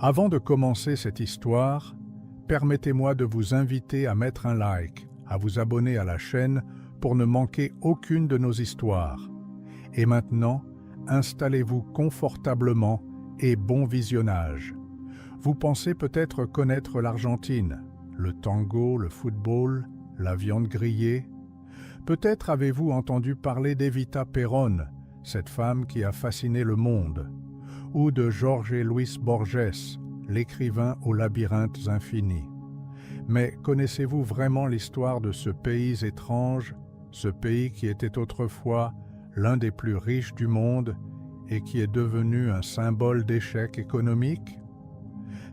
Avant de commencer cette histoire, permettez-moi de vous inviter à mettre un like, à vous abonner à la chaîne pour ne manquer aucune de nos histoires. Et maintenant, installez-vous confortablement et bon visionnage. Vous pensez peut-être connaître l'Argentine, le tango, le football, la viande grillée. Peut-être avez-vous entendu parler d'Evita Perón, cette femme qui a fasciné le monde, ou de Jorge Luis Borges, l'écrivain aux labyrinthes infinis. Mais connaissez-vous vraiment l'histoire de ce pays étrange, ce pays qui était autrefois l'un des plus riches du monde et qui est devenu un symbole d'échec économique?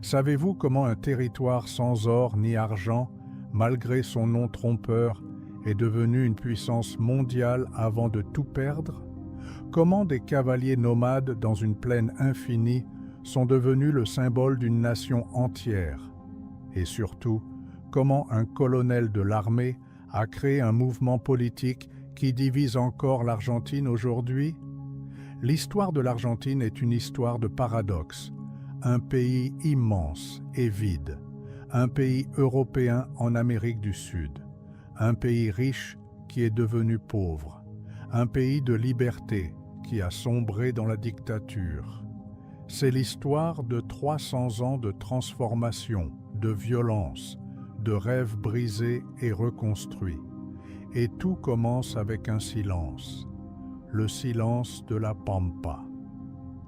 Savez-vous comment un territoire sans or ni argent, malgré son nom trompeur, est devenu une puissance mondiale avant de tout perdre? Comment des cavaliers nomades dans une plaine infinie sont devenus le symbole d'une nation entière? Et surtout, comment un colonel de l'armée a créé un mouvement politique qui divise encore l'Argentine aujourd'hui? L'histoire de l'Argentine est une histoire de paradoxe. Un pays immense et vide, un pays européen en Amérique du Sud, un pays riche qui est devenu pauvre, un pays de liberté qui a sombré dans la dictature. C'est l'histoire de 300 ans de transformation, de violence, de rêves brisés et reconstruits. Et tout commence avec un silence, le silence de la Pampa.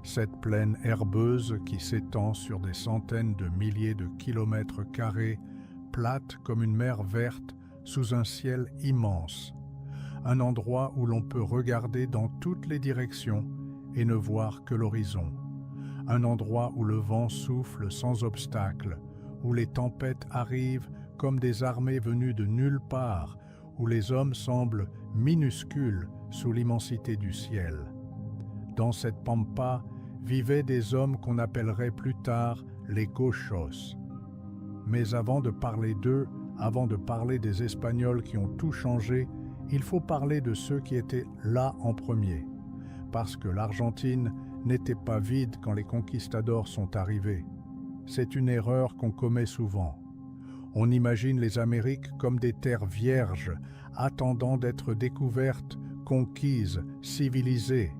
Cette plaine herbeuse qui s'étend sur des centaines de milliers de kilomètres carrés, plate comme une mer verte sous un ciel immense. Un endroit où l'on peut regarder dans toutes les directions et ne voir que l'horizon. Un endroit où le vent souffle sans obstacle, où les tempêtes arrivent comme des armées venues de nulle part, où les hommes semblent minuscules sous l'immensité du ciel. Dans cette pampa vivaient des hommes qu'on appellerait plus tard les gauchos. Mais avant de parler d'eux, avant de parler des Espagnols qui ont tout changé, il faut parler de ceux qui étaient là en premier. Parce que l'Argentine n'était pas vide quand les conquistadors sont arrivés. C'est une erreur qu'on commet souvent. On imagine les Amériques comme des terres vierges, attendant d'être découvertes, conquises, civilisées.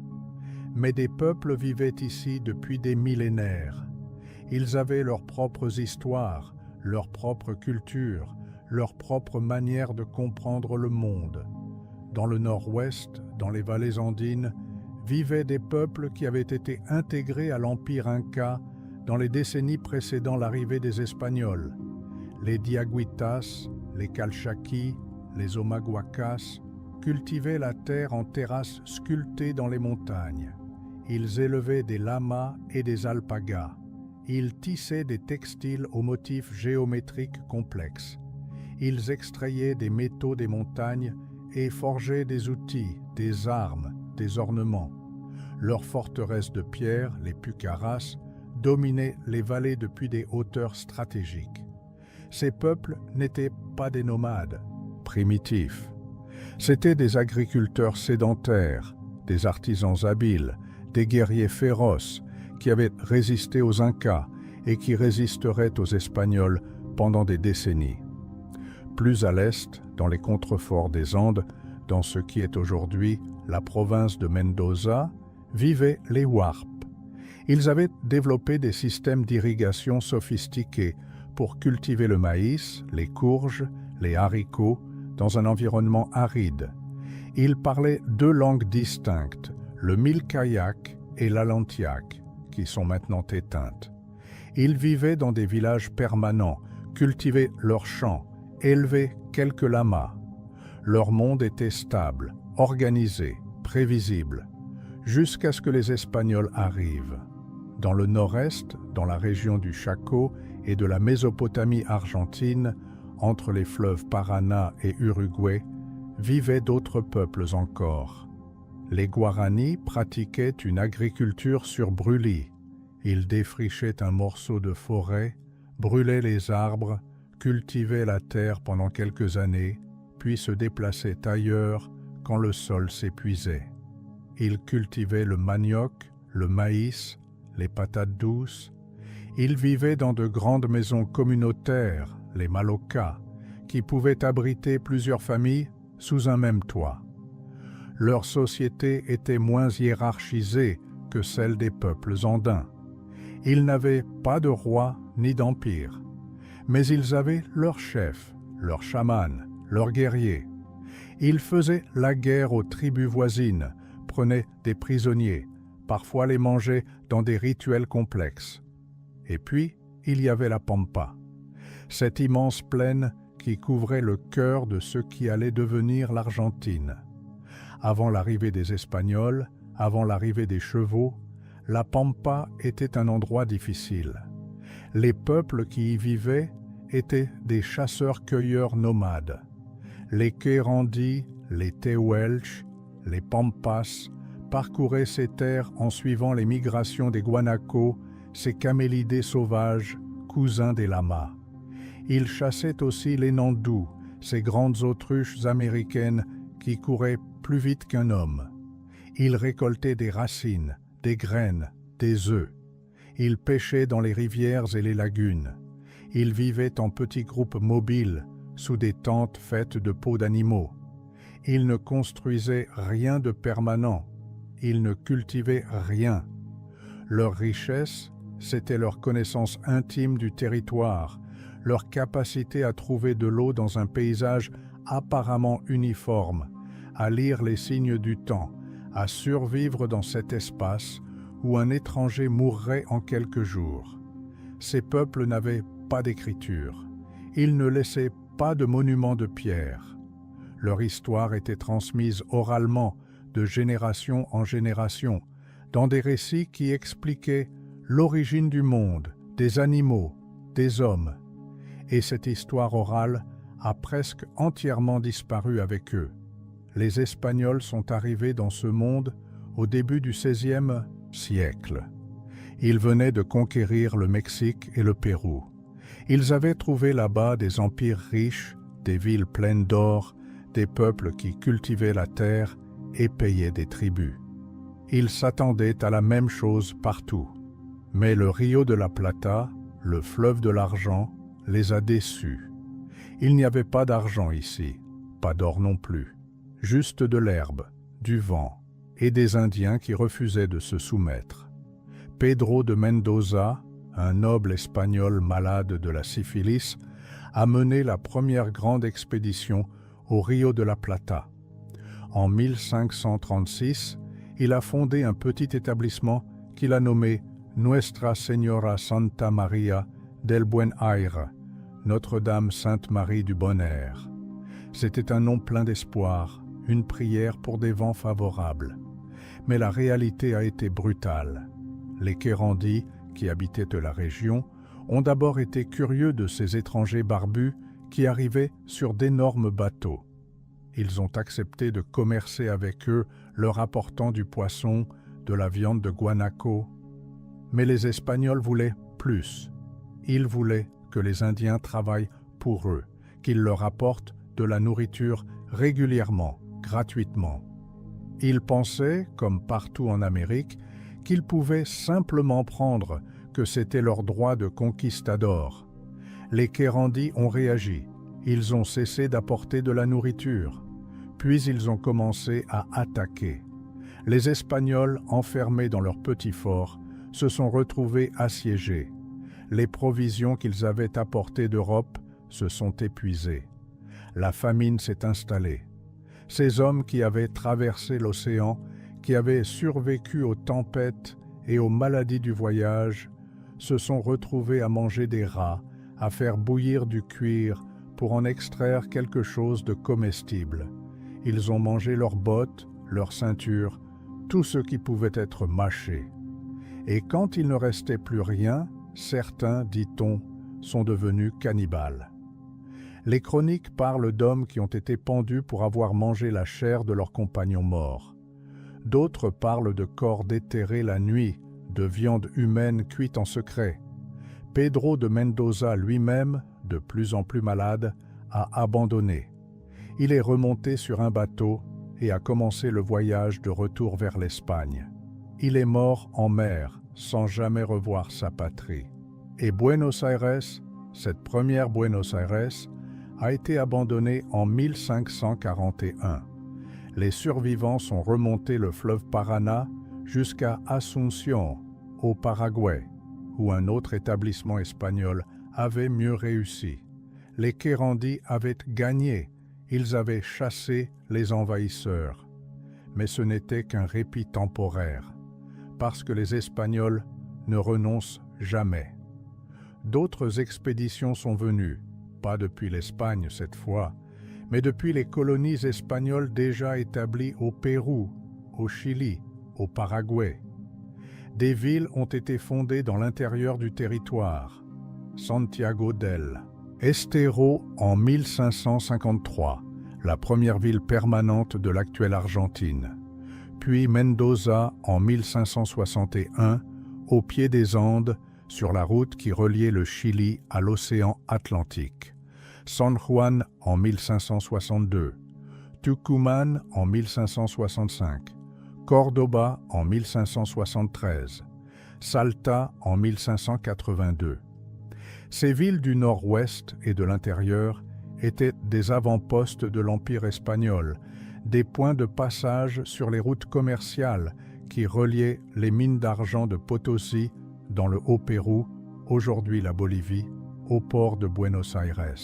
Mais des peuples vivaient ici depuis des millénaires. Ils avaient leurs propres histoires, leur propre culture, leur propre manière de comprendre le monde. Dans le nord-ouest, dans les vallées andines, vivaient des peuples qui avaient été intégrés à l'empire inca dans les décennies précédant l'arrivée des Espagnols. Les Diaguitas, les Calchaquis, les Omaguacas cultivaient la terre en terrasses sculptées dans les montagnes. Ils élevaient des lamas et des alpagas. Ils tissaient des textiles aux motifs géométriques complexes. Ils extrayaient des métaux des montagnes et forgeaient des outils, des armes, des ornements. Leurs forteresses de pierre, les pucaras, dominaient les vallées depuis des hauteurs stratégiques. Ces peuples n'étaient pas des nomades, primitifs. C'étaient des agriculteurs sédentaires, des artisans habiles, des guerriers féroces qui avaient résisté aux Incas et qui résisteraient aux Espagnols pendant des décennies. Plus à l'est, dans les contreforts des Andes, dans ce qui est aujourd'hui la province de Mendoza, vivaient les Huarpes. Ils avaient développé des systèmes d'irrigation sophistiqués pour cultiver le maïs, les courges, les haricots, dans un environnement aride. Ils parlaient deux langues distinctes, le Milkayak et l'Alantiak, qui sont maintenant éteintes. Ils vivaient dans des villages permanents, cultivaient leurs champs, élevaient quelques lamas. Leur monde était stable, organisé, prévisible, jusqu'à ce que les Espagnols arrivent. Dans le nord-est, dans la région du Chaco et de la Mésopotamie argentine, entre les fleuves Paraná et Uruguay, vivaient d'autres peuples encore. Les Guaranis pratiquaient une agriculture sur brûlis. Ils défrichaient un morceau de forêt, brûlaient les arbres, cultivaient la terre pendant quelques années, puis se déplaçaient ailleurs quand le sol s'épuisait. Ils cultivaient le manioc, le maïs, les patates douces. Ils vivaient dans de grandes maisons communautaires, les Malocas, qui pouvaient abriter plusieurs familles sous un même toit. Leur société était moins hiérarchisée que celle des peuples andins. Ils n'avaient pas de roi ni d'empire, mais ils avaient leur chef, leur chaman, leur guerrier. Ils faisaient la guerre aux tribus voisines, prenaient des prisonniers, parfois les mangeaient dans des rituels complexes. Et puis, il y avait la Pampa, cette immense plaine qui couvrait le cœur de ce qui allait devenir l'Argentine. Avant l'arrivée des Espagnols, avant l'arrivée des chevaux, la Pampa était un endroit difficile. Les peuples qui y vivaient étaient des chasseurs-cueilleurs nomades. Les Querandis, les Tehuelches, les Pampas parcouraient ces terres en suivant les migrations des Guanacos, ces camélidés sauvages, cousins des lamas. Ils chassaient aussi les Nandous, ces grandes autruches américaines qui couraient plus vite qu'un homme. Ils récoltaient des racines, des graines, des œufs. Ils pêchaient dans les rivières et les lagunes. Ils vivaient en petits groupes mobiles, sous des tentes faites de peaux d'animaux. Ils ne construisaient rien de permanent. Ils ne cultivaient rien. Leur richesse, c'était leur connaissance intime du territoire, leur capacité à trouver de l'eau dans un paysage apparemment uniforme, à lire les signes du temps, à survivre dans cet espace où un étranger mourrait en quelques jours. Ces peuples n'avaient pas d'écriture. Ils ne laissaient pas de monuments de pierre. Leur histoire était transmise oralement, de génération en génération, dans des récits qui expliquaient l'origine du monde, des animaux, des hommes. Et cette histoire orale a presque entièrement disparu avec eux. Les Espagnols sont arrivés dans ce monde au début du XVIe siècle. Ils venaient de conquérir le Mexique et le Pérou. Ils avaient trouvé là-bas des empires riches, des villes pleines d'or, des peuples qui cultivaient la terre et payaient des tributs. Ils s'attendaient à la même chose partout. Mais le Rio de la Plata, le fleuve de l'argent, les a déçus. Il n'y avait pas d'argent ici, pas d'or non plus, juste de l'herbe, du vent et des Indiens qui refusaient de se soumettre. Pedro de Mendoza, un noble espagnol malade de la syphilis, a mené la première grande expédition au Rio de la Plata. En 1536, il a fondé un petit établissement qu'il a nommé Nuestra Señora Santa María del Buen Aire, Notre-Dame Sainte-Marie du Bon Air. C'était un nom plein d'espoir, une prière pour des vents favorables. Mais la réalité a été brutale. Les Querandis, qui habitaient la région, ont d'abord été curieux de ces étrangers barbus qui arrivaient sur d'énormes bateaux. Ils ont accepté de commercer avec eux, leur apportant du poisson, de la viande de guanaco. Mais les Espagnols voulaient plus. Ils voulaient que les Indiens travaillent pour eux, qu'ils leur apportent de la nourriture régulièrement, gratuitement. Ils pensaient, comme partout en Amérique, qu'ils pouvaient simplement prendre, que c'était leur droit de conquistador. Les Querandis ont réagi. Ils ont cessé d'apporter de la nourriture. Puis ils ont commencé à attaquer. Les Espagnols, enfermés dans leur petit fort, se sont retrouvés assiégés. Les provisions qu'ils avaient apportées d'Europe se sont épuisées. La famine s'est installée. Ces hommes qui avaient traversé l'océan, qui avaient survécu aux tempêtes et aux maladies du voyage, se sont retrouvés à manger des rats, à faire bouillir du cuir pour en extraire quelque chose de comestible. Ils ont mangé leurs bottes, leurs ceintures, tout ce qui pouvait être mâché. Et quand il ne restait plus rien, certains, dit-on, sont devenus cannibales. Les chroniques parlent d'hommes qui ont été pendus pour avoir mangé la chair de leurs compagnons morts. D'autres parlent de corps déterrés la nuit, de viande humaine cuite en secret. Pedro de Mendoza lui-même, de plus en plus malade, a abandonné. Il est remonté sur un bateau et a commencé le voyage de retour vers l'Espagne. Il est mort en mer, sans jamais revoir sa patrie. Et Buenos Aires, cette première Buenos Aires, a été abandonnée en 1541. Les survivants sont remontés le fleuve Paraná jusqu'à Asunción, au Paraguay, où un autre établissement espagnol avait mieux réussi. Les Quérandis avaient gagné, ils avaient chassé les envahisseurs. Mais ce n'était qu'un répit temporaire, parce que les Espagnols ne renoncent jamais. D'autres expéditions sont venues, pas depuis l'Espagne cette fois, mais depuis les colonies espagnoles déjà établies au Pérou, au Chili, au Paraguay. Des villes ont été fondées dans l'intérieur du territoire. Santiago del Estero en 1553, la première ville permanente de l'actuelle Argentine, puis Mendoza en 1561, au pied des Andes, sur la route qui reliait le Chili à l'océan Atlantique, San Juan en 1562, Tucumán en 1565, Cordoba en 1573, Salta en 1582. Ces villes du nord-ouest et de l'intérieur étaient des avant-postes de l'Empire espagnol, des points de passage sur les routes commerciales qui reliaient les mines d'argent de Potosí dans le Haut-Pérou, aujourd'hui la Bolivie, au port de Buenos Aires.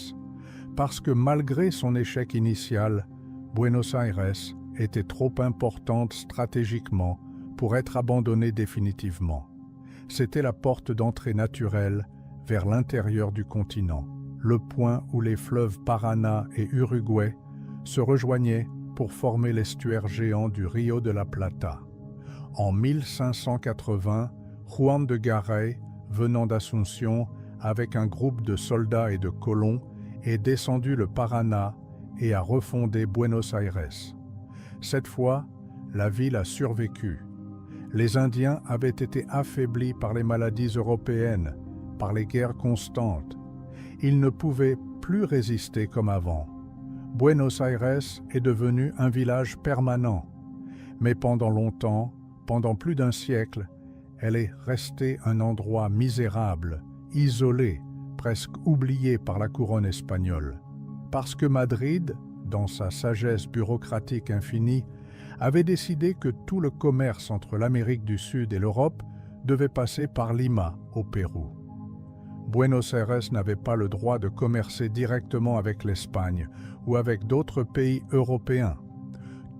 Parce que malgré son échec initial, Buenos Aires était trop importante stratégiquement pour être abandonnée définitivement. C'était la porte d'entrée naturelle vers l'intérieur du continent, le point où les fleuves Paraná et Uruguay se rejoignaient pour former l'estuaire géant du Rio de la Plata. En 1580, Juan de Garay, venant d'Asunción avec un groupe de soldats et de colons, est descendu le Paraná et a refondé Buenos Aires. Cette fois, la ville a survécu. Les Indiens avaient été affaiblis par les maladies européennes, par les guerres constantes. Ils ne pouvaient plus résister comme avant. Buenos Aires est devenu un village permanent. Mais pendant longtemps, pendant plus d'un siècle, elle est restée un endroit misérable, isolé, presque oublié par la couronne espagnole. Parce que Madrid, dans sa sagesse bureaucratique infinie, avait décidé que tout le commerce entre l'Amérique du Sud et l'Europe devait passer par Lima, au Pérou. Buenos Aires n'avait pas le droit de commercer directement avec l'Espagne ou avec d'autres pays européens.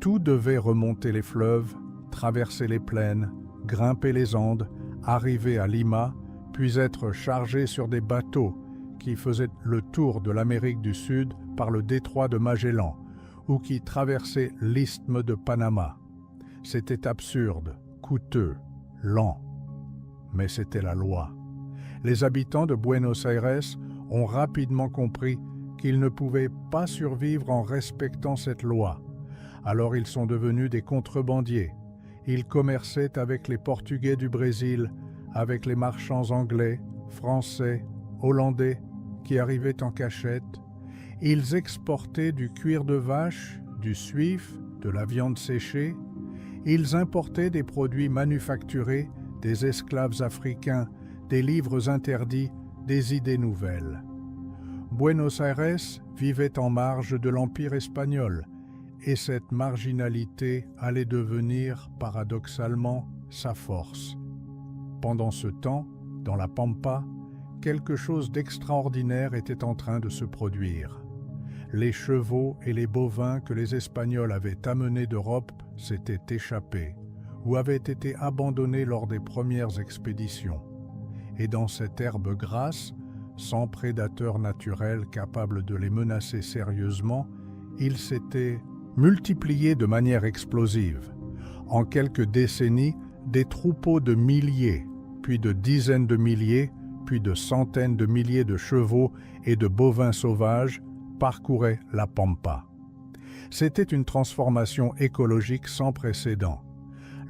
Tout devait remonter les fleuves, traverser les plaines, grimper les Andes, arriver à Lima, puis être chargé sur des bateaux qui faisaient le tour de l'Amérique du Sud par le détroit de Magellan ou qui traversaient l'isthme de Panama. C'était absurde, coûteux, lent, mais c'était la loi. Les habitants de Buenos Aires ont rapidement compris qu'ils ne pouvaient pas survivre en respectant cette loi. Alors ils sont devenus des contrebandiers. Ils commerçaient avec les Portugais du Brésil, avec les marchands anglais, français, hollandais qui arrivaient en cachette. Ils exportaient du cuir de vache, du suif, de la viande séchée. Ils importaient des produits manufacturés, des esclaves africains, des livres interdits, des idées nouvelles. Buenos Aires vivait en marge de l'Empire espagnol, et cette marginalité allait devenir, paradoxalement, sa force. Pendant ce temps, dans la Pampa, quelque chose d'extraordinaire était en train de se produire. Les chevaux et les bovins que les Espagnols avaient amenés d'Europe s'étaient échappés ou avaient été abandonnés lors des premières expéditions. Et dans cette herbe grasse, sans prédateur naturel capable de les menacer sérieusement, ils s'étaient multipliés de manière explosive. En quelques décennies, des troupeaux de milliers, puis de dizaines de milliers, puis de centaines de milliers de chevaux et de bovins sauvages parcouraient la Pampa. C'était une transformation écologique sans précédent.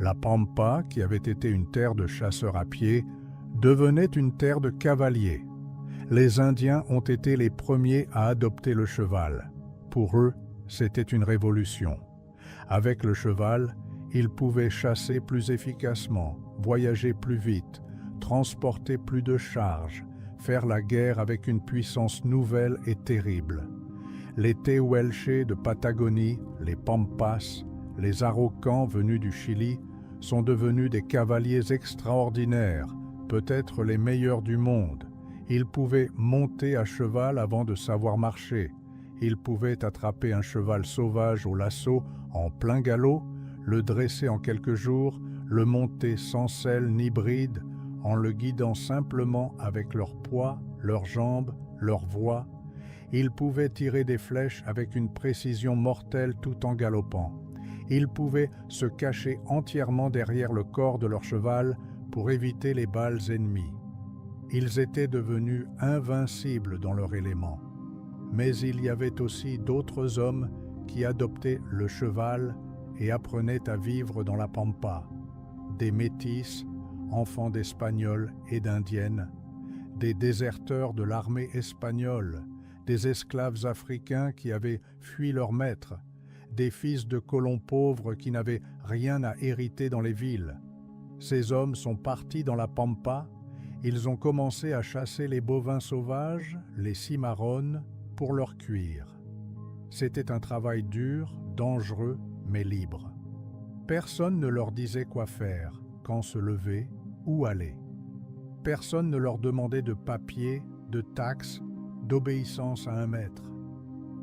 La Pampa, qui avait été une terre de chasseurs à pied, devenait une terre de cavaliers. Les Indiens ont été les premiers à adopter le cheval. Pour eux, c'était une révolution. Avec le cheval, ils pouvaient chasser plus efficacement, voyager plus vite, transporter plus de charges, faire la guerre avec une puissance nouvelle et terrible. Les Tehuelche de Patagonie, les Pampas, les Araucans venus du Chili sont devenus des cavaliers extraordinaires, peut-être les meilleurs du monde. Ils pouvaient monter à cheval avant de savoir marcher. Ils pouvaient attraper un cheval sauvage au lasso en plein galop, le dresser en quelques jours, le monter sans selle ni bride, en le guidant simplement avec leur poids, leurs jambes, leur voix. Ils pouvaient tirer des flèches avec une précision mortelle tout en galopant. Ils pouvaient se cacher entièrement derrière le corps de leur cheval pour éviter les balles ennemies. Ils étaient devenus invincibles dans leur élément. Mais il y avait aussi d'autres hommes qui adoptaient le cheval et apprenaient à vivre dans la pampa. Des métis, enfants d'Espagnols et d'Indiennes, des déserteurs de l'armée espagnole, des esclaves africains qui avaient fui leur maître, des fils de colons pauvres qui n'avaient rien à hériter dans les villes. Ces hommes sont partis dans la pampa, ils ont commencé à chasser les bovins sauvages, les cimarrones, pour leur cuir. C'était un travail dur, dangereux, mais libre. Personne ne leur disait quoi faire, quand se lever, où aller. Personne ne leur demandait de papiers, de taxes, d'obéissance à un maître.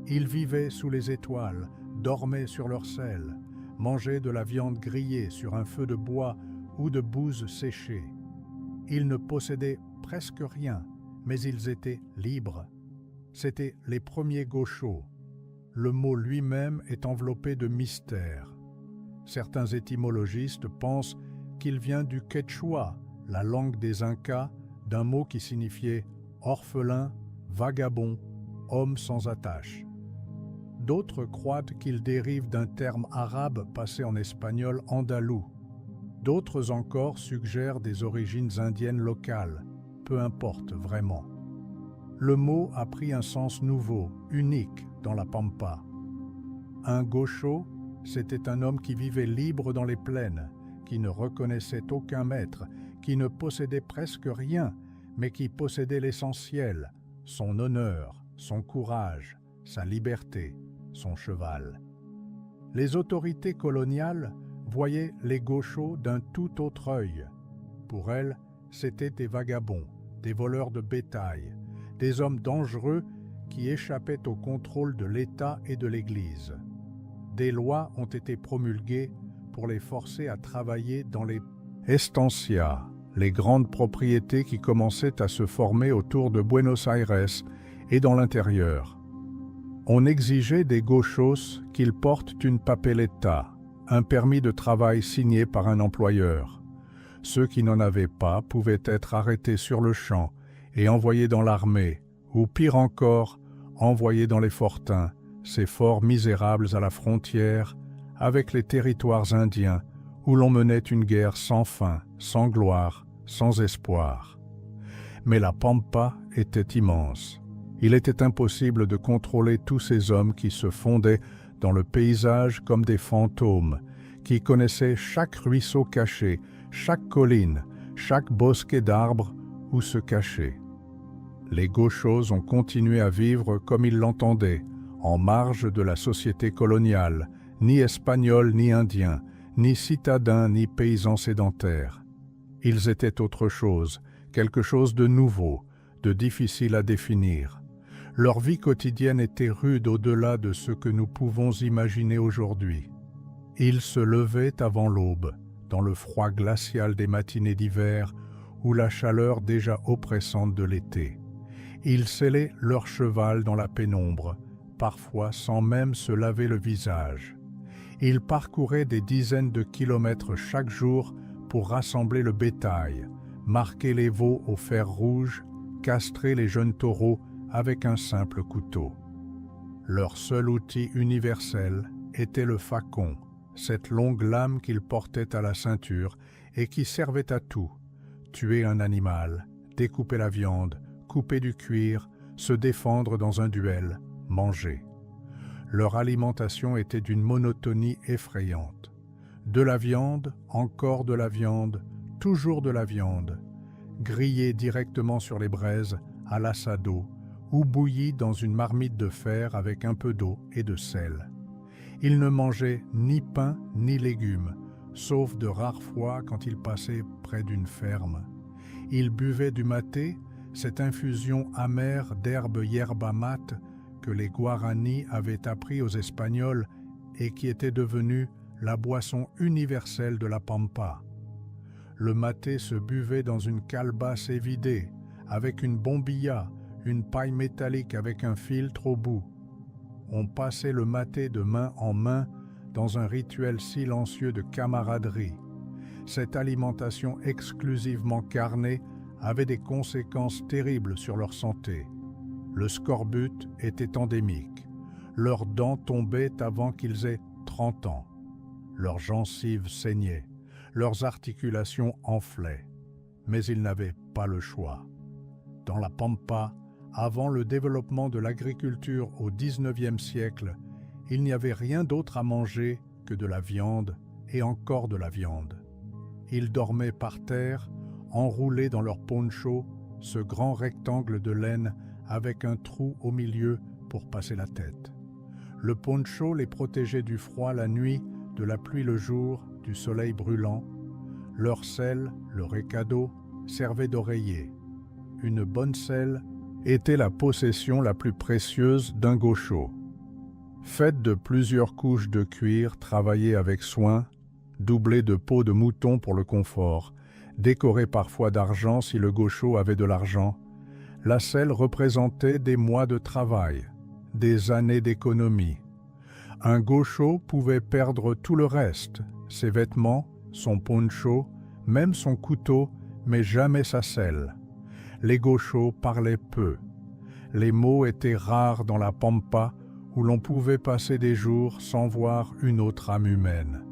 Ils vivaient sous les étoiles, dormaient sur leur selle, mangeaient de la viande grillée sur un feu de bois ou de bouse séchée. Ils ne possédaient presque rien, mais ils étaient libres. C'étaient les premiers gauchos. Le mot lui-même est enveloppé de mystère. Certains étymologistes pensent qu'il vient du quechua, la langue des Incas, d'un mot qui signifiait orphelin, vagabond, homme sans attache. D'autres croient qu'il dérive d'un terme arabe passé en espagnol andalou. D'autres encore suggèrent des origines indiennes locales, peu importe vraiment. Le mot a pris un sens nouveau, unique dans la pampa. Un gaucho, c'était un homme qui vivait libre dans les plaines, qui ne reconnaissait aucun maître, qui ne possédait presque rien, mais qui possédait l'essentiel, son honneur, son courage, sa liberté, son cheval. Les autorités coloniales voyaient les gauchos d'un tout autre œil. Pour elles, c'étaient des vagabonds, des voleurs de bétail, des hommes dangereux qui échappaient au contrôle de l'État et de l'Église. Des lois ont été promulguées pour les forcer à travailler dans les estancias, les grandes propriétés qui commençaient à se former autour de Buenos Aires et dans l'intérieur. On exigeait des gauchos qu'ils portent une papeleta, un permis de travail signé par un employeur. Ceux qui n'en avaient pas pouvaient être arrêtés sur le champ et envoyés dans l'armée, ou pire encore, envoyés dans les fortins, ces forts misérables à la frontière, avec les territoires indiens, où l'on menait une guerre sans fin, sans gloire, sans espoir. Mais la pampa était immense. Il était impossible de contrôler tous ces hommes qui se fondaient dans le paysage comme des fantômes, qui connaissaient chaque ruisseau caché, chaque colline, chaque bosquet d'arbres où se cacher. Les gauchos ont continué à vivre comme ils l'entendaient, en marge de la société coloniale, ni espagnols ni indiens, ni citadins ni paysans sédentaires. Ils étaient autre chose, quelque chose de nouveau, de difficile à définir. Leur vie quotidienne était rude au-delà de ce que nous pouvons imaginer aujourd'hui. Ils se levaient avant l'aube, dans le froid glacial des matinées d'hiver ou la chaleur déjà oppressante de l'été. Ils sellaient leur cheval dans la pénombre, parfois sans même se laver le visage. Ils parcouraient des dizaines de kilomètres chaque jour pour rassembler le bétail, marquer les veaux au fer rouge, castrer les jeunes taureaux avec un simple couteau. Leur seul outil universel était le facon, cette longue lame qu'ils portaient à la ceinture et qui servait à tout: tuer un animal, découper la viande, couper du cuir, se défendre dans un duel, manger. Leur alimentation était d'une monotonie effrayante. De la viande, encore de la viande, toujours de la viande. grillés directement sur les braises à l'assado ou bouillis dans une marmite de fer avec un peu d'eau et de sel. Ils ne mangeaient ni pain ni légumes, sauf de rares fois quand ils passaient près d'une ferme. Ils buvaient du maté, cette infusion amère d'herbes yerba mate que les Guaranis avaient appris aux Espagnols et qui était devenue la boisson universelle de la Pampa. Le maté se buvait dans une calebasse évidée, avec une bombilla, une paille métallique avec un filtre au bout. On passait le maté de main en main dans un rituel silencieux de camaraderie. Cette alimentation exclusivement carnée avait des conséquences terribles sur leur santé. Le scorbut était endémique. Leurs dents tombaient avant qu'ils aient 30 ans. Leurs gencives saignaient. Leurs articulations enflaient. Mais ils n'avaient pas le choix. Dans la Pampa, avant le développement de l'agriculture au XIXe siècle, il n'y avait rien d'autre à manger que de la viande et encore de la viande. Ils dormaient par terre, enroulés dans leur poncho, ce grand rectangle de laine avec un trou au milieu pour passer la tête. Le poncho les protégeait du froid la nuit, de la pluie le jour, du soleil brûlant. Leur selle, le recado, servait d'oreiller. Une bonne selle était la possession la plus précieuse d'un gaucho. Faite de plusieurs couches de cuir travaillées avec soin, doublée de peau de mouton pour le confort, décorée parfois d'argent si le gaucho avait de l'argent, la selle représentait des mois de travail, des années d'économie. Un gaucho pouvait perdre tout le reste, ses vêtements, son poncho, même son couteau, mais jamais sa selle. Les gauchos parlaient peu. Les mots étaient rares dans la Pampa où l'on pouvait passer des jours sans voir une autre âme humaine.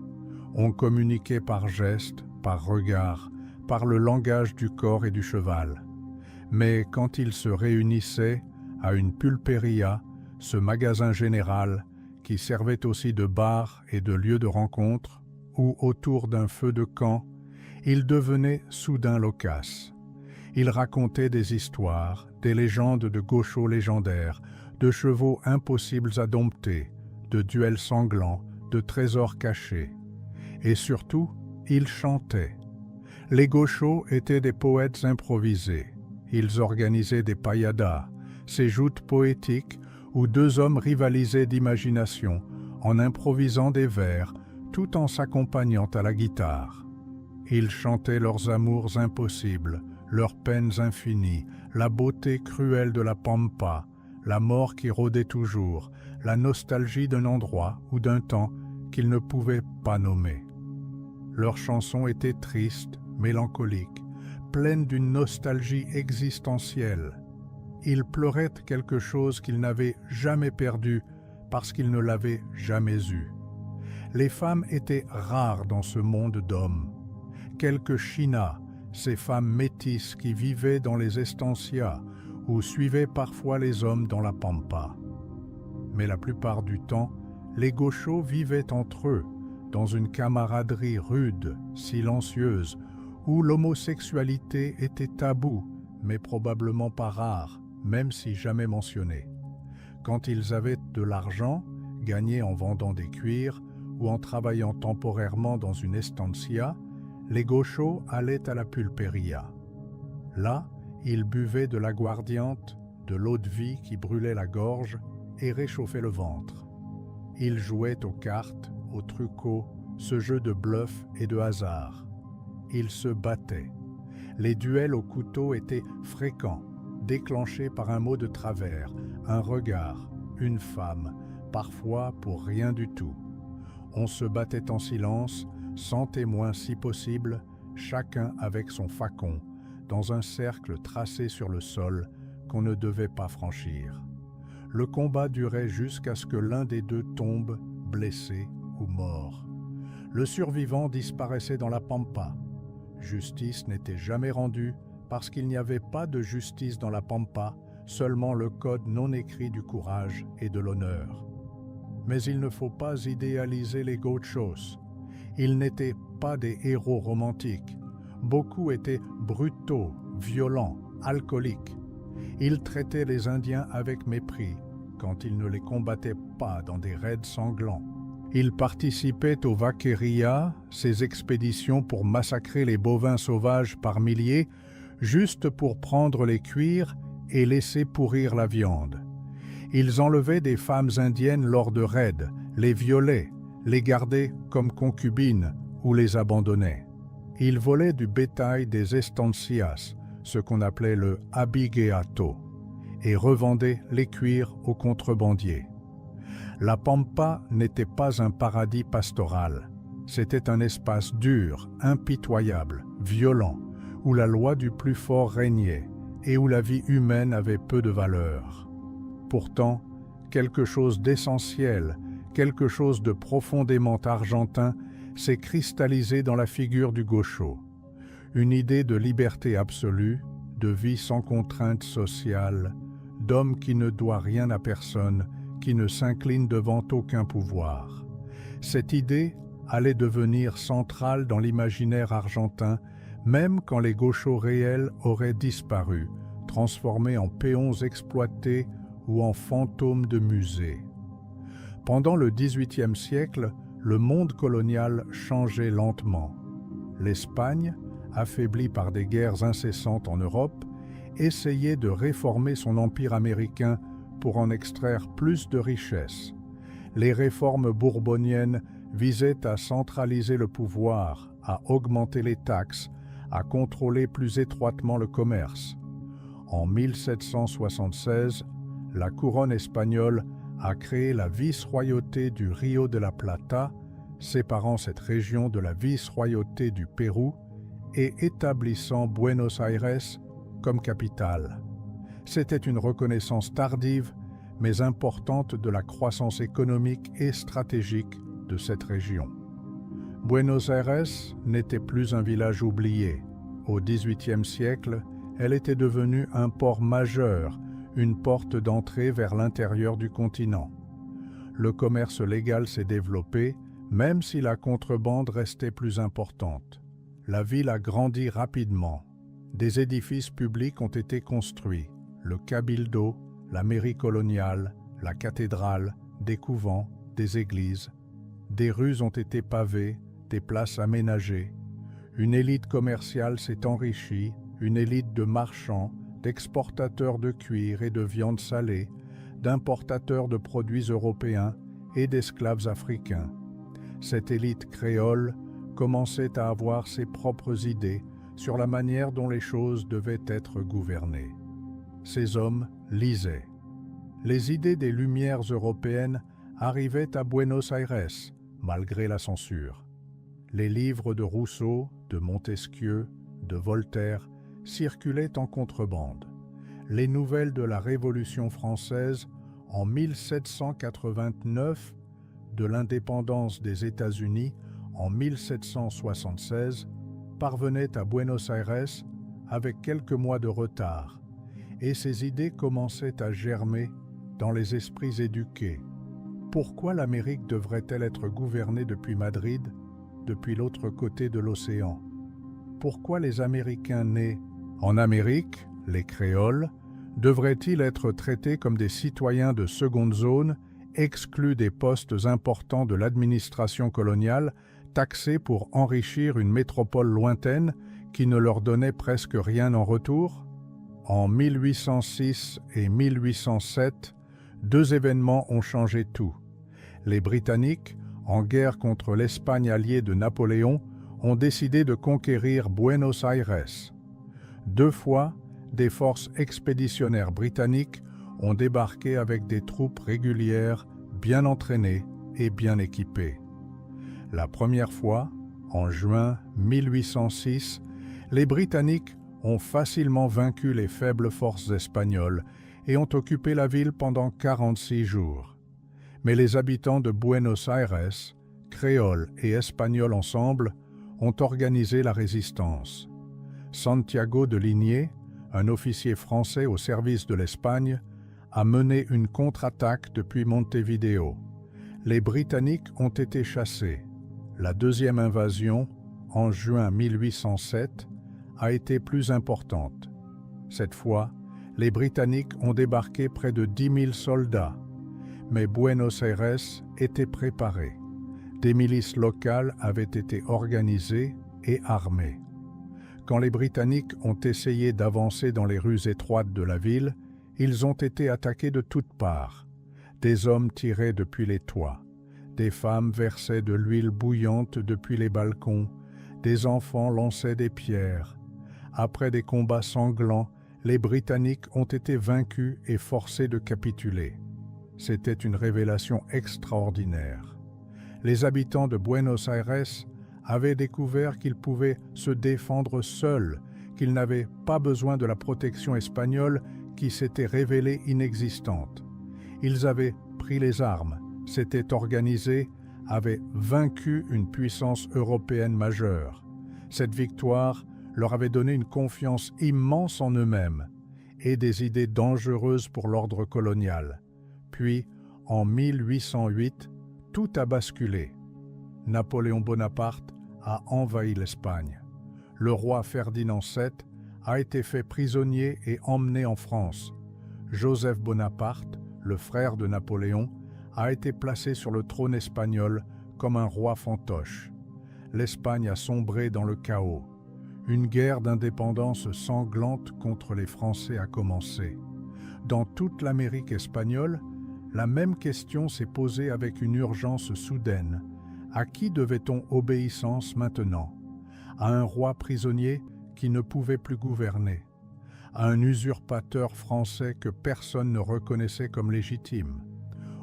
On communiquait par gestes, par regards, par le langage du corps et du cheval. Mais quand ils se réunissaient à une pulperia, ce magasin général qui servait aussi de bar et de lieu de rencontre, ou autour d'un feu de camp, ils devenaient soudain loquaces. Ils racontaient des histoires, des légendes de gauchos légendaires, de chevaux impossibles à dompter, de duels sanglants, de trésors cachés. Et surtout, ils chantaient. Les gauchos étaient des poètes improvisés. Ils organisaient des payadas, ces joutes poétiques où deux hommes rivalisaient d'imagination en improvisant des vers tout en s'accompagnant à la guitare. Ils chantaient leurs amours impossibles, leurs peines infinies, la beauté cruelle de la Pampa, la mort qui rôdait toujours, la nostalgie d'un endroit ou d'un temps qu'ils ne pouvaient pas nommer. Leurs chansons étaient tristes, mélancoliques, pleines d'une nostalgie existentielle. Ils pleuraient quelque chose qu'ils n'avaient jamais perdu parce qu'ils ne l'avaient jamais eu. Les femmes étaient rares dans ce monde d'hommes. Quelques chinas, ces femmes métisses qui vivaient dans les estancias ou suivaient parfois les hommes dans la Pampa. Mais la plupart du temps, les gauchos vivaient entre eux, dans une camaraderie rude, silencieuse, où l'homosexualité était taboue, mais probablement pas rare, même si jamais mentionné. Quand ils avaient de l'argent, gagné en vendant des cuirs ou en travaillant temporairement dans une estancia, les gauchos allaient à la pulperia. Là, ils buvaient de l'aguardiente, de l'eau de vie qui brûlait la gorge et réchauffait le ventre. Ils jouaient aux cartes, au truco, ce jeu de bluff et de hasard. Ils se battaient. Les duels au couteau étaient fréquents, déclenchés par un mot de travers, un regard, une femme, parfois pour rien du tout. On se battait en silence, sans témoins si possible, chacun avec son facon, dans un cercle tracé sur le sol qu'on ne devait pas franchir. Le combat durait jusqu'à ce que l'un des deux tombe, blessé ou mort. Le survivant disparaissait dans la Pampa. Justice n'était jamais rendue parce qu'il n'y avait pas de justice dans la Pampa, seulement le code non écrit du courage et de l'honneur. Mais il ne faut pas idéaliser les gauchos. Ils n'étaient pas des héros romantiques. Beaucoup étaient brutaux, violents, alcooliques. Ils traitaient les Indiens avec mépris quand ils ne les combattaient pas dans des raids sanglants. Ils participaient aux vaquerias, ces expéditions pour massacrer les bovins sauvages par milliers, juste pour prendre les cuirs et laisser pourrir la viande. Ils enlevaient des femmes indiennes lors de raids, les violaient, les gardaient comme concubines ou les abandonnaient. Ils volaient du bétail des estancias, ce qu'on appelait le abigueato, et revendaient les cuirs aux contrebandiers. La Pampa n'était pas un paradis pastoral. C'était un espace dur, impitoyable, violent, où la loi du plus fort régnait et où la vie humaine avait peu de valeur. Pourtant, quelque chose d'essentiel, quelque chose de profondément argentin s'est cristallisé dans la figure du gaucho. Une idée de liberté absolue, de vie sans contrainte sociale, d'homme qui ne doit rien à personne, qui ne s'incline devant aucun pouvoir. Cette idée allait devenir centrale dans l'imaginaire argentin, même quand les gauchos réels auraient disparu, transformés en péons exploités ou en fantômes de musées. Pendant le XVIIIe siècle, le monde colonial changeait lentement. L'Espagne, affaiblie par des guerres incessantes en Europe, essayait de réformer son empire américain pour en extraire plus de richesses. Les réformes bourboniennes visaient à centraliser le pouvoir, à augmenter les taxes, à contrôler plus étroitement le commerce. En 1776, la couronne espagnole a créé la vice-royauté du Rio de la Plata, séparant cette région de la vice-royauté du Pérou et établissant Buenos Aires comme capitale. C'était une reconnaissance tardive, mais importante de la croissance économique et stratégique de cette région. Buenos Aires n'était plus un village oublié. Au XVIIIe siècle, elle était devenue un port majeur, une porte d'entrée vers l'intérieur du continent. Le commerce légal s'est développé, même si la contrebande restait plus importante. La ville a grandi rapidement. Des édifices publics ont été construits. Le cabildo, la mairie coloniale, la cathédrale, des couvents, des églises. Des rues ont été pavées, des places aménagées. Une élite commerciale s'est enrichie, une élite de marchands, d'exportateurs de cuir et de viande salée, d'importateurs de produits européens et d'esclaves africains. Cette élite créole commençait à avoir ses propres idées sur la manière dont les choses devaient être gouvernées. Ces hommes lisaient. Les idées des Lumières européennes arrivaient à Buenos Aires, malgré la censure. Les livres de Rousseau, de Montesquieu, de Voltaire circulaient en contrebande. Les nouvelles de la Révolution française en 1789, de l'indépendance des États-Unis en 1776, parvenaient à Buenos Aires avec quelques mois de retard, et ces idées commençaient à germer dans les esprits éduqués. Pourquoi l'Amérique devrait-elle être gouvernée depuis Madrid, depuis l'autre côté de l'océan? Pourquoi les Américains nés en Amérique, les créoles, devraient-ils être traités comme des citoyens de seconde zone, exclus des postes importants de l'administration coloniale, taxés pour enrichir une métropole lointaine qui ne leur donnait presque rien en retour? En 1806 et 1807, deux événements ont changé tout. Les Britanniques, en guerre contre l'Espagne alliée de Napoléon, ont décidé de conquérir Buenos Aires. 2 fois, des forces expéditionnaires britanniques ont débarqué avec des troupes régulières, bien entraînées et bien équipées. La première fois, en juin 1806, les Britanniques ont facilement vaincu les faibles forces espagnoles et ont occupé la ville pendant 46 jours. Mais les habitants de Buenos Aires, créoles et espagnols ensemble, ont organisé la résistance. Santiago de Liniers, un officier français au service de l'Espagne, a mené une contre-attaque depuis Montevideo. Les Britanniques ont été chassés. La deuxième invasion, en juin 1807, a été plus importante. Cette fois, les Britanniques ont débarqué près de 10 000 soldats, mais Buenos Aires était préparé. Des milices locales avaient été organisées et armées. Quand les Britanniques ont essayé d'avancer dans les rues étroites de la ville, ils ont été attaqués de toutes parts. Des hommes tiraient depuis les toits, des femmes versaient de l'huile bouillante depuis les balcons, des enfants lançaient des pierres. Après des combats sanglants, les Britanniques ont été vaincus et forcés de capituler. C'était une révélation extraordinaire. Les habitants de Buenos Aires avaient découvert qu'ils pouvaient se défendre seuls, qu'ils n'avaient pas besoin de la protection espagnole qui s'était révélée inexistante. Ils avaient pris les armes, s'étaient organisés, avaient vaincu une puissance européenne majeure. Cette victoire leur avait donné une confiance immense en eux-mêmes et des idées dangereuses pour l'ordre colonial. Puis, en 1808, tout a basculé. Napoléon Bonaparte a envahi l'Espagne. Le roi Ferdinand VII a été fait prisonnier et emmené en France. Joseph Bonaparte, le frère de Napoléon, a été placé sur le trône espagnol comme un roi fantoche. L'Espagne a sombré dans le chaos. Une guerre d'indépendance sanglante contre les Français a commencé. Dans toute l'Amérique espagnole, la même question s'est posée avec une urgence soudaine. À qui devait-on obéissance maintenant? À un roi prisonnier qui ne pouvait plus gouverner? À un usurpateur français que personne ne reconnaissait comme légitime?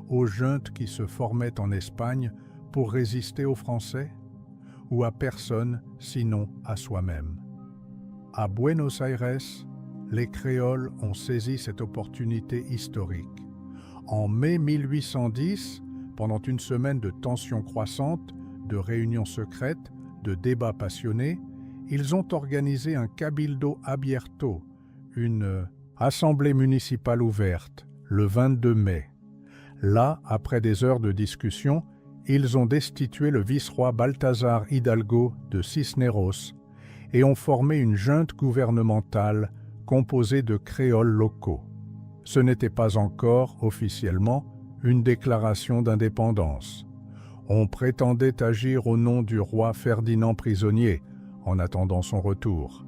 Aux juntes qui se formaient en Espagne pour résister aux Français? Ou à personne, sinon à soi-même? À Buenos Aires, les créoles ont saisi cette opportunité historique. En mai 1810, pendant une semaine de tensions croissantes, de réunions secrètes, de débats passionnés, ils ont organisé un Cabildo Abierto, une assemblée municipale ouverte, le 22 mai. Là, après des heures de discussion, ils ont destitué le vice-roi Balthazar Hidalgo de Cisneros et ont formé une junte gouvernementale composée de créoles locaux. Ce n'était pas encore, officiellement, une déclaration d'indépendance. On prétendait agir au nom du roi Ferdinand prisonnier, en attendant son retour.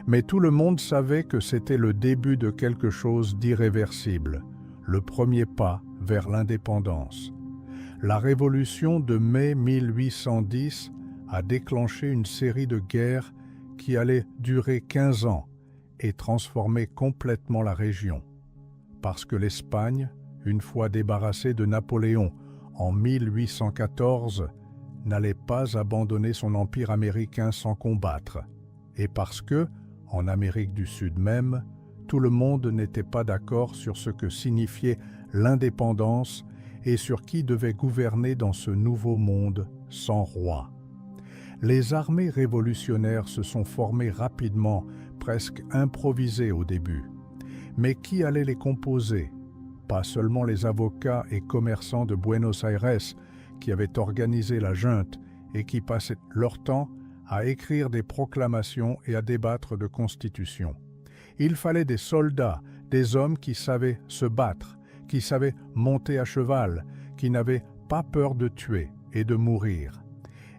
Mais tout le monde savait que c'était le début de quelque chose d'irréversible, le premier pas vers l'indépendance. La révolution de mai 1810 a déclenché une série de guerres qui allaient durer 15 ans et transformer complètement la région. Parce que l'Espagne, une fois débarrassée de Napoléon en 1814, n'allait pas abandonner son empire américain sans combattre, et parce que, en Amérique du Sud même, tout le monde n'était pas d'accord sur ce que signifiait l'indépendance et sur qui devait gouverner dans ce nouveau monde sans roi. Les armées révolutionnaires se sont formées rapidement, presque improvisées au début. Mais qui allait les composer? Pas seulement les avocats et commerçants de Buenos Aires qui avaient organisé la junte et qui passaient leur temps à écrire des proclamations et à débattre de constitutions. Il fallait des soldats, des hommes qui savaient se battre, qui savaient monter à cheval, qui n'avaient pas peur de tuer et de mourir.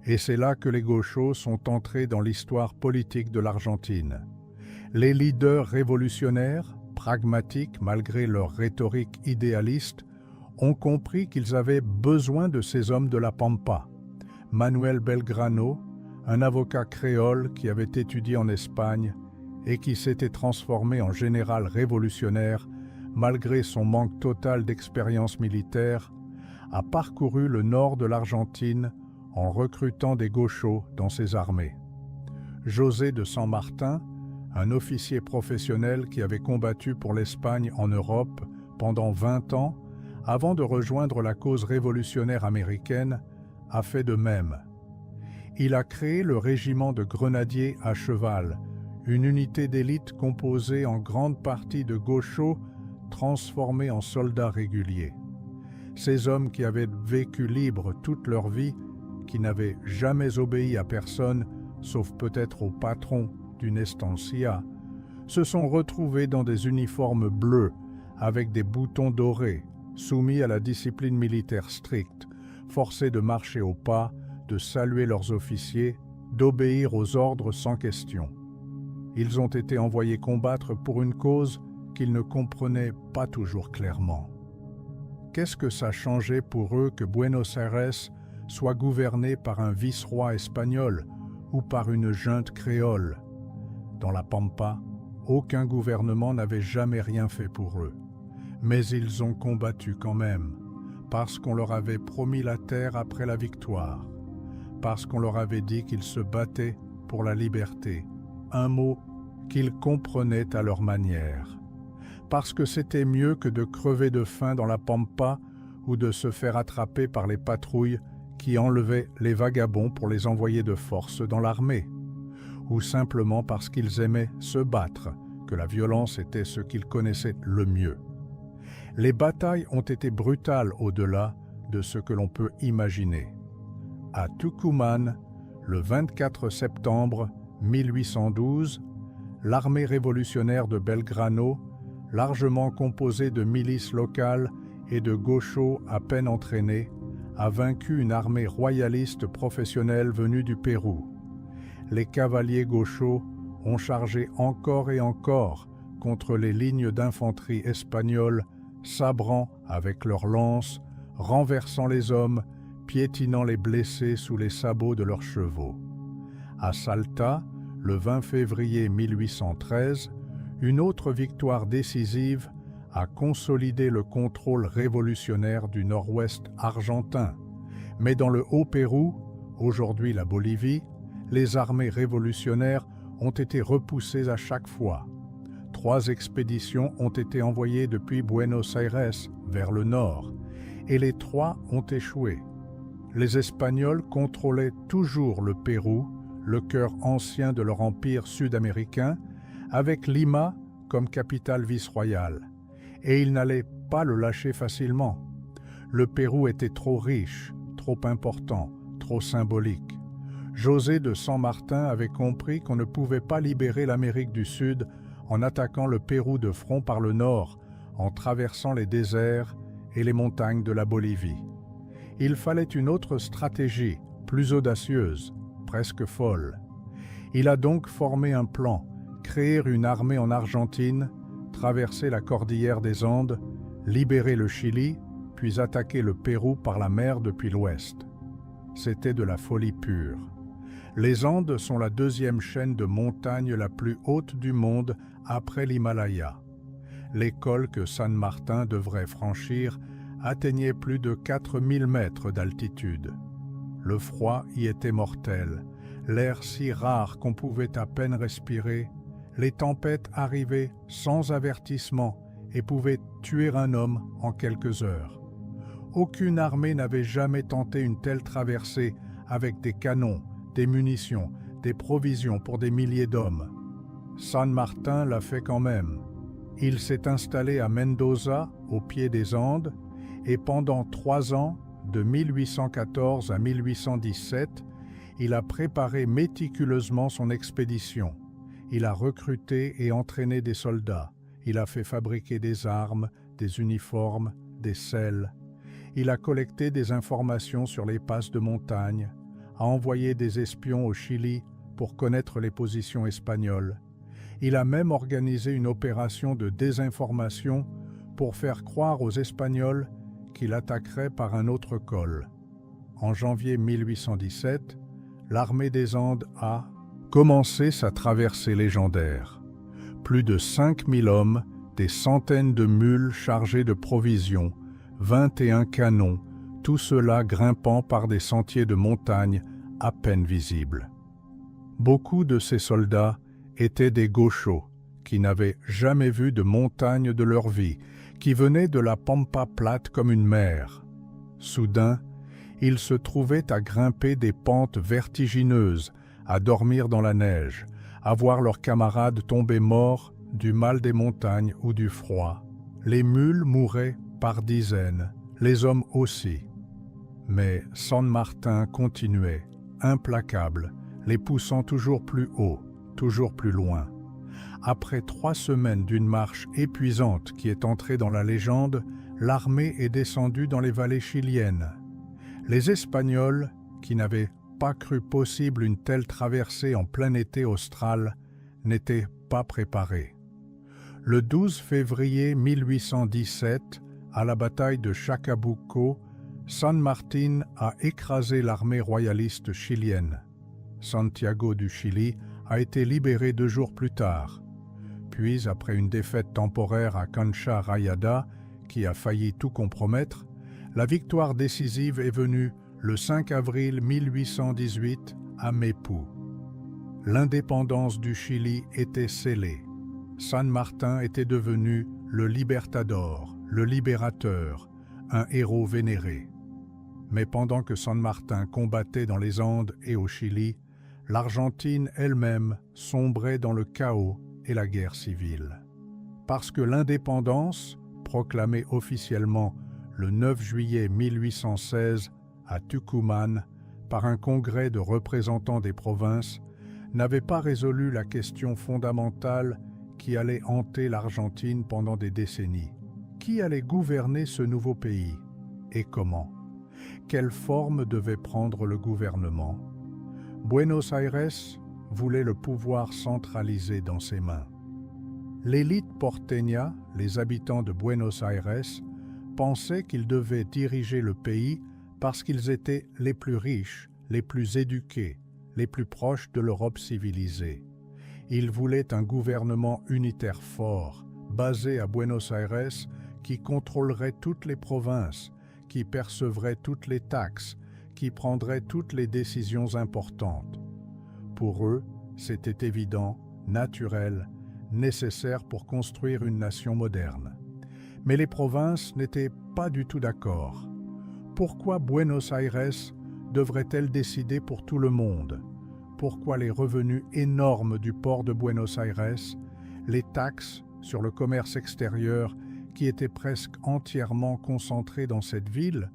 Et c'est là que les gauchos sont entrés dans l'histoire politique de l'Argentine. Les leaders révolutionnaires, pragmatiques malgré leur rhétorique idéaliste, ont compris qu'ils avaient besoin de ces hommes de la Pampa. Manuel Belgrano, un avocat créole qui avait étudié en Espagne et qui s'était transformé en général révolutionnaire malgré son manque total d'expérience militaire, a parcouru le nord de l'Argentine en recrutant des gauchos dans ses armées. José de San Martin, un officier professionnel qui avait combattu pour l'Espagne en Europe pendant 20 ans, avant de rejoindre la cause révolutionnaire américaine, a fait de même. Il a créé le régiment de grenadiers à cheval, une unité d'élite composée en grande partie de gauchos transformés en soldats réguliers. Ces hommes qui avaient vécu libres toute leur vie, qui n'avaient jamais obéi à personne, sauf peut-être au patron d'une estancia, se sont retrouvés dans des uniformes bleus avec des boutons dorés, soumis à la discipline militaire stricte, forcés de marcher au pas, de saluer leurs officiers, d'obéir aux ordres sans question. Ils ont été envoyés combattre pour une cause qu'ils ne comprenaient pas toujours clairement. Qu'est-ce que ça changeait pour eux que Buenos Aires soit gouverné par un vice-roi espagnol ou par une junte créole? Dans la Pampa, aucun gouvernement n'avait jamais rien fait pour eux. Mais ils ont combattu quand même, parce qu'on leur avait promis la terre après la victoire, parce qu'on leur avait dit qu'ils se battaient pour la liberté, un mot qu'ils comprenaient à leur manière, parce que c'était mieux que de crever de faim dans la Pampa ou de se faire attraper par les patrouilles qui enlevaient les vagabonds pour les envoyer de force dans l'armée, ou simplement parce qu'ils aimaient se battre, que la violence était ce qu'ils connaissaient le mieux. Les batailles ont été brutales au-delà de ce que l'on peut imaginer. À Tucumán, le 24 septembre 1812, l'armée révolutionnaire de Belgrano, largement composée de milices locales et de gauchos à peine entraînés, a vaincu une armée royaliste professionnelle venue du Pérou. Les cavaliers gauchos ont chargé encore et encore contre les lignes d'infanterie espagnoles, sabrant avec leurs lances, renversant les hommes, piétinant les blessés sous les sabots de leurs chevaux. À Salta, le 20 février 1813, une autre victoire décisive a consolidé le contrôle révolutionnaire du nord-ouest argentin. Mais dans le Haut-Pérou, aujourd'hui la Bolivie, les armées révolutionnaires ont été repoussées à chaque fois. 3 expéditions ont été envoyées depuis Buenos Aires vers le nord, et les 3 ont échoué. Les Espagnols contrôlaient toujours le Pérou, le cœur ancien de leur empire sud-américain, avec Lima comme capitale vice-royale, et ils n'allaient pas le lâcher facilement. Le Pérou était trop riche, trop important, trop symbolique. José de San Martin avait compris qu'on ne pouvait pas libérer l'Amérique du Sud en attaquant le Pérou de front par le nord, en traversant les déserts et les montagnes de la Bolivie. Il fallait une autre stratégie, plus audacieuse, presque folle. Il a donc formé un plan, créer une armée en Argentine, traverser la cordillère des Andes, libérer le Chili, puis attaquer le Pérou par la mer depuis l'ouest. C'était de la folie pure. Les Andes sont la 2e chaîne de montagnes la plus haute du monde après l'Himalaya. Les cols que San Martin devrait franchir atteignaient plus de 4000 mètres d'altitude. Le froid y était mortel, l'air si rare qu'on pouvait à peine respirer, les tempêtes arrivaient sans avertissement et pouvaient tuer un homme en quelques heures. Aucune armée n'avait jamais tenté une telle traversée avec des canons, des munitions, des provisions pour des milliers d'hommes. San Martin l'a fait quand même. Il s'est installé à Mendoza, au pied des Andes, et pendant 3 ans, de 1814 à 1817, il a préparé méticuleusement son expédition. Il a recruté et entraîné des soldats. Il a fait fabriquer des armes, des uniformes, des selles. Il a collecté des informations sur les passes de montagne, a envoyé des espions au Chili pour connaître les positions espagnoles. Il a même organisé une opération de désinformation pour faire croire aux Espagnols qu'il attaquerait par un autre col. En janvier 1817, l'armée des Andes a commencé sa traversée légendaire. Plus de 5000 hommes, des centaines de mules chargées de provisions, 21 canons, tout cela grimpant par des sentiers de montagne à peine visibles. Beaucoup de ces soldats étaient des gauchos qui n'avaient jamais vu de montagne de leur vie, qui venaient de la pampa plate comme une mer. Soudain, ils se trouvaient à grimper des pentes vertigineuses, à dormir dans la neige, à voir leurs camarades tomber morts du mal des montagnes ou du froid. Les mules mouraient par dizaines, les hommes aussi. Mais San Martin continuait, implacable, les poussant toujours plus haut, toujours plus loin. Après 3 semaines d'une marche épuisante qui est entrée dans la légende, l'armée est descendue dans les vallées chiliennes. Les Espagnols, qui n'avaient pas cru possible une telle traversée en plein été austral, n'étaient pas préparés. Le 12 février 1817, à la bataille de Chacabuco, San Martín a écrasé l'armée royaliste chilienne. Santiago du Chili a été libéré 2 jours plus tard. Puis, après une défaite temporaire à Cancha Rayada, qui a failli tout compromettre, la victoire décisive est venue le 5 avril 1818 à Maipú. L'indépendance du Chili était scellée. San Martín était devenu le Libertador, le libérateur, un héros vénéré. Mais pendant que San Martín combattait dans les Andes et au Chili, l'Argentine elle-même sombrait dans le chaos et la guerre civile. Parce que l'indépendance, proclamée officiellement le 9 juillet 1816 à Tucumán par un congrès de représentants des provinces, n'avait pas résolu la question fondamentale qui allait hanter l'Argentine pendant des décennies. Qui allait gouverner ce nouveau pays et comment? Quelle forme devait prendre le gouvernement? Buenos Aires voulait le pouvoir centralisé dans ses mains. L'élite porteña, les habitants de Buenos Aires, pensaient qu'ils devaient diriger le pays parce qu'ils étaient les plus riches, les plus éduqués, les plus proches de l'Europe civilisée. Ils voulaient un gouvernement unitaire fort, basé à Buenos Aires, qui contrôlerait toutes les provinces, qui percevrait toutes les taxes, qui prendrait toutes les décisions importantes. Pour eux, c'était évident, naturel, nécessaire pour construire une nation moderne. Mais les provinces n'étaient pas du tout d'accord. Pourquoi Buenos Aires devrait-elle décider pour tout le monde? Pourquoi les revenus énormes du port de Buenos Aires, les taxes sur le commerce extérieur qui étaient presque entièrement concentrés dans cette ville,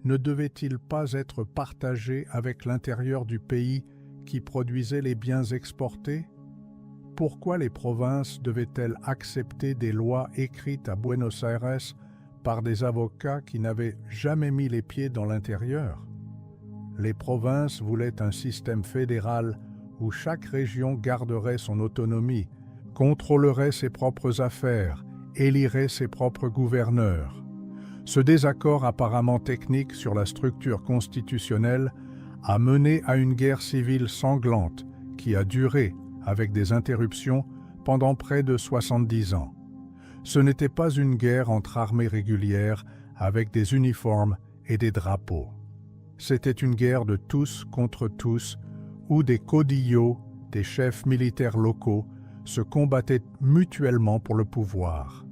ne devaient-ils pas être partagés avec l'intérieur du pays qui produisait les biens exportés? Pourquoi les provinces devaient-elles accepter des lois écrites à Buenos Aires par des avocats qui n'avaient jamais mis les pieds dans l'intérieur? Les provinces voulaient un système fédéral où chaque région garderait son autonomie, contrôlerait ses propres affaires, élirait ses propres gouverneurs. Ce désaccord apparemment technique sur la structure constitutionnelle a mené à une guerre civile sanglante qui a duré, avec des interruptions, pendant près de 70 ans. Ce n'était pas une guerre entre armées régulières avec des uniformes et des drapeaux. C'était une guerre de tous contre tous, où des caudillos, des chefs militaires locaux, se combattaient mutuellement pour le pouvoir.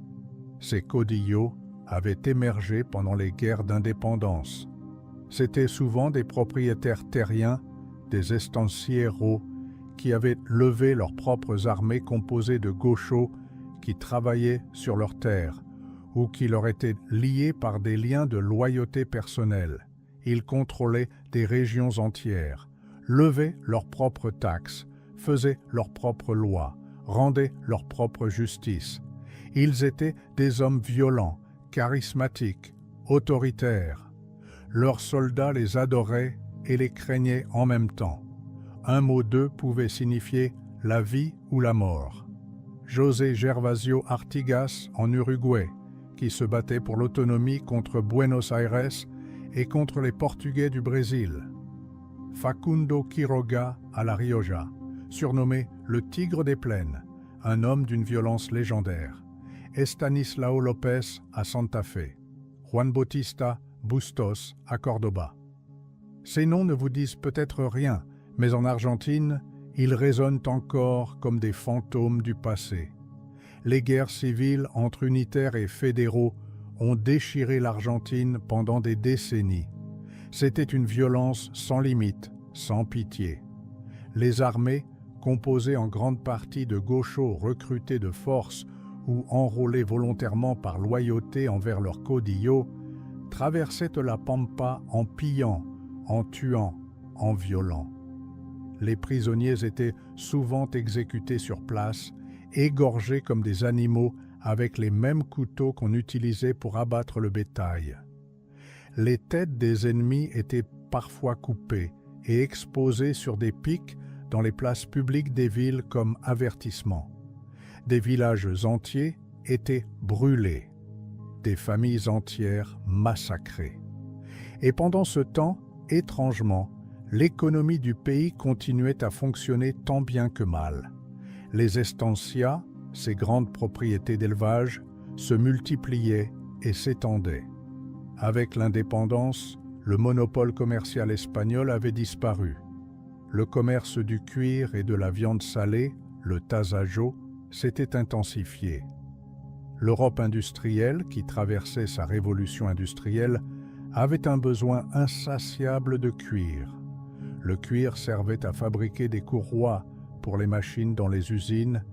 Ces caudillos avaient émergé pendant les guerres d'indépendance. C'étaient souvent des propriétaires terriens, des estancieros, qui avaient levé leurs propres armées composées de gauchos qui travaillaient sur leurs terres ou qui leur étaient liés par des liens de loyauté personnelle. Ils contrôlaient des régions entières, levaient leurs propres taxes, faisaient leurs propres lois, rendaient leur propre justice. Ils étaient des hommes violents, charismatiques, autoritaires. Leurs soldats les adoraient et les craignaient en même temps. Un mot d'eux pouvait signifier la vie ou la mort. José Gervasio Artigas en Uruguay, qui se battait pour l'autonomie contre Buenos Aires et contre les Portugais du Brésil. Facundo Quiroga à La Rioja, surnommé le Tigre des Plaines, un homme d'une violence légendaire. Estanislao López à Santa Fe. Juan Bautista Bustos à Cordoba. Ces noms ne vous disent peut-être rien, mais en Argentine, ils résonnent encore comme des fantômes du passé. Les guerres civiles entre unitaires et fédéraux ont déchiré l'Argentine pendant des décennies. C'était une violence sans limite, sans pitié. Les armées, composées en grande partie de gauchos recrutés de force ou enrôlés volontairement par loyauté envers leurs caudillos, traversaient la pampa en pillant, en tuant, en violant. les prisonniers étaient souvent exécutés sur place, égorgés comme des animaux avec les mêmes couteaux qu'on utilisait pour abattre le bétail. Les têtes des ennemis étaient parfois coupées et exposées sur des pics dans les places publiques des villes comme avertissement. Des villages entiers étaient brûlés, des familles entières massacrées. Et pendant ce temps, étrangement, l'économie du pays continuait à fonctionner tant bien que mal. Les estancias, ces grandes propriétés d'élevage, se multipliaient et s'étendaient. Avec l'indépendance, le monopole commercial espagnol avait disparu. Le commerce du cuir et de la viande salée, le tasajo, s'était intensifié. L'Europe industrielle, qui traversait sa révolution industrielle, avait un besoin insatiable de cuir. Le cuir servait à fabriquer des courroies pour les machines dans les usines,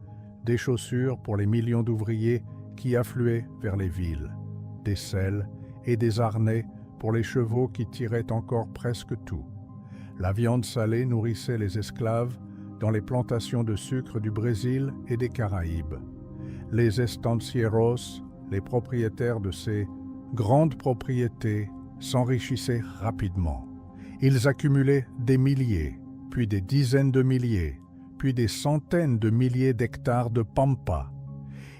des chaussures pour les millions d'ouvriers qui affluaient vers les villes, des selles et des harnais pour les chevaux qui tiraient encore presque tout. La viande salée nourrissait les esclaves dans les plantations de sucre du Brésil et des Caraïbes. Les estancieros, les propriétaires de ces grandes propriétés, s'enrichissaient rapidement. Ils accumulaient des milliers, puis des dizaines de milliers, puis des centaines de milliers d'hectares de pampa.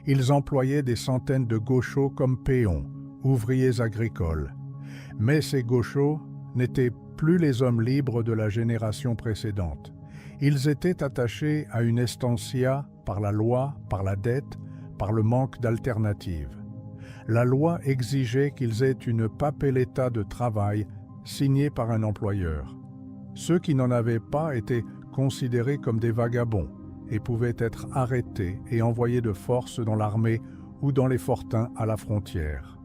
Ils employaient des centaines de gauchos comme péons, ouvriers agricoles. Mais ces gauchos n'étaient plus les hommes libres de la génération précédente. Ils étaient attachés à une estancia par la loi, par la dette, par le manque d'alternatives. La loi exigeait qu'ils aient une papeleta de travail signée par un employeur. Ceux qui n'en avaient pas étaient considérés comme des vagabonds et pouvaient être arrêtés et envoyés de force dans l'armée ou dans les fortins à la frontière.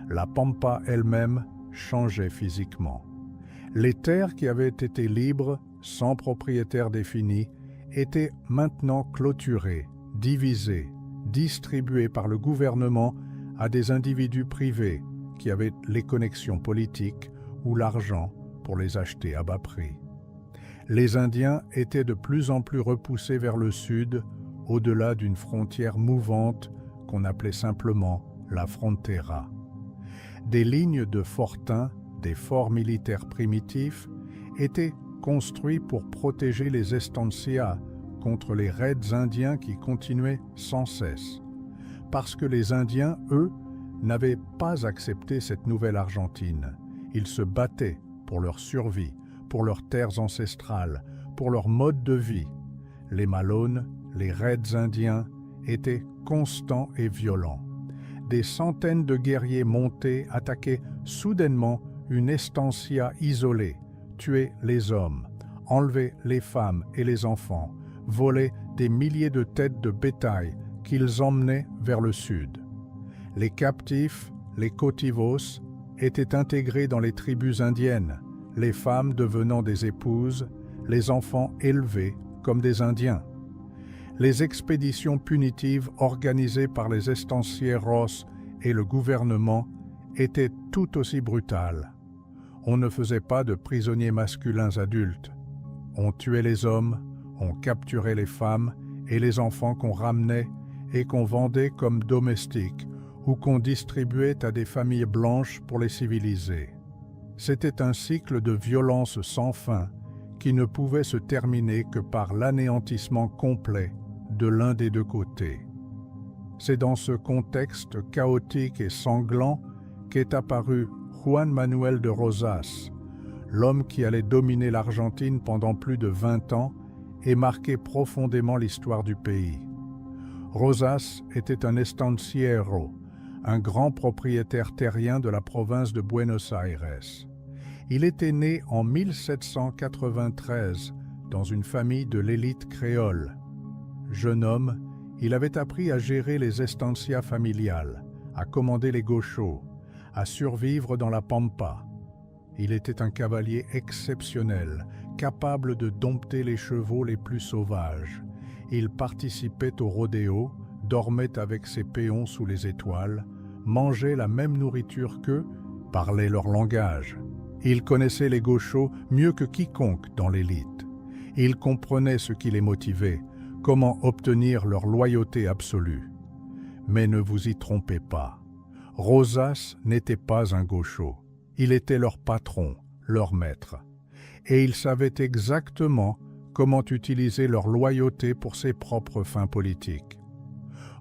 La pampa elle-même changeait physiquement. Les terres qui avaient été libres, sans propriétaire défini, étaient maintenant clôturées, divisées, distribuées par le gouvernement à des individus privés qui avaient les connexions politiques ou l'argent pour les acheter à bas prix. Les Indiens étaient de plus en plus repoussés vers le sud, au-delà d'une frontière mouvante qu'on appelait simplement la frontera. Des lignes de fortins, des forts militaires primitifs, étaient construits pour protéger les estancias contre les raids indiens qui continuaient sans cesse. Parce que les Indiens, eux, n'avaient pas accepté cette nouvelle Argentine. Ils se battaient pour leur survie, pour leurs terres ancestrales, pour leur mode de vie. Les Malones, les raids indiens, étaient constants et violents. Des centaines de guerriers montés attaquaient soudainement une estancia isolée, tuaient les hommes, enlevaient les femmes et les enfants, volaient des milliers de têtes de bétail qu'ils emmenaient vers le sud. Les captifs, les cautivos, étaient intégrés dans les tribus indiennes, les femmes devenant des épouses, les enfants élevés comme des Indiens. Les expéditions punitives organisées par les estancieros et le gouvernement étaient tout aussi brutales. On ne faisait pas de prisonniers masculins adultes. On tuait les hommes, on capturait les femmes et les enfants qu'on ramenait et qu'on vendait comme domestiques ou qu'on distribuait à des familles blanches pour les civiliser. C'était un cycle de violence sans fin qui ne pouvait se terminer que par l'anéantissement complet de l'un des deux côtés. C'est dans ce contexte chaotique et sanglant qu'est apparu Juan Manuel de Rosas, l'homme qui allait dominer l'Argentine pendant plus de 20 ans et marquer profondément l'histoire du pays. Rosas était un estanciero, un grand propriétaire terrien de la province de Buenos Aires. Il était né en 1793 dans une famille de l'élite créole. Jeune homme, il avait appris à gérer les estancias familiales, à commander les gauchos, à survivre dans la pampa. Il était un cavalier exceptionnel, capable de dompter les chevaux les plus sauvages. Il participait au rodéo, dormait avec ses péons sous les étoiles, mangeait la même nourriture qu'eux, parlait leur langage. Il connaissait les gauchos mieux que quiconque dans l'élite. Il comprenait ce qui les motivait, comment obtenir leur loyauté absolue. Mais ne vous y trompez pas. Rosas n'était pas un gaucho. Il était leur patron, leur maître. Et il savait exactement comment utiliser leur loyauté pour ses propres fins politiques.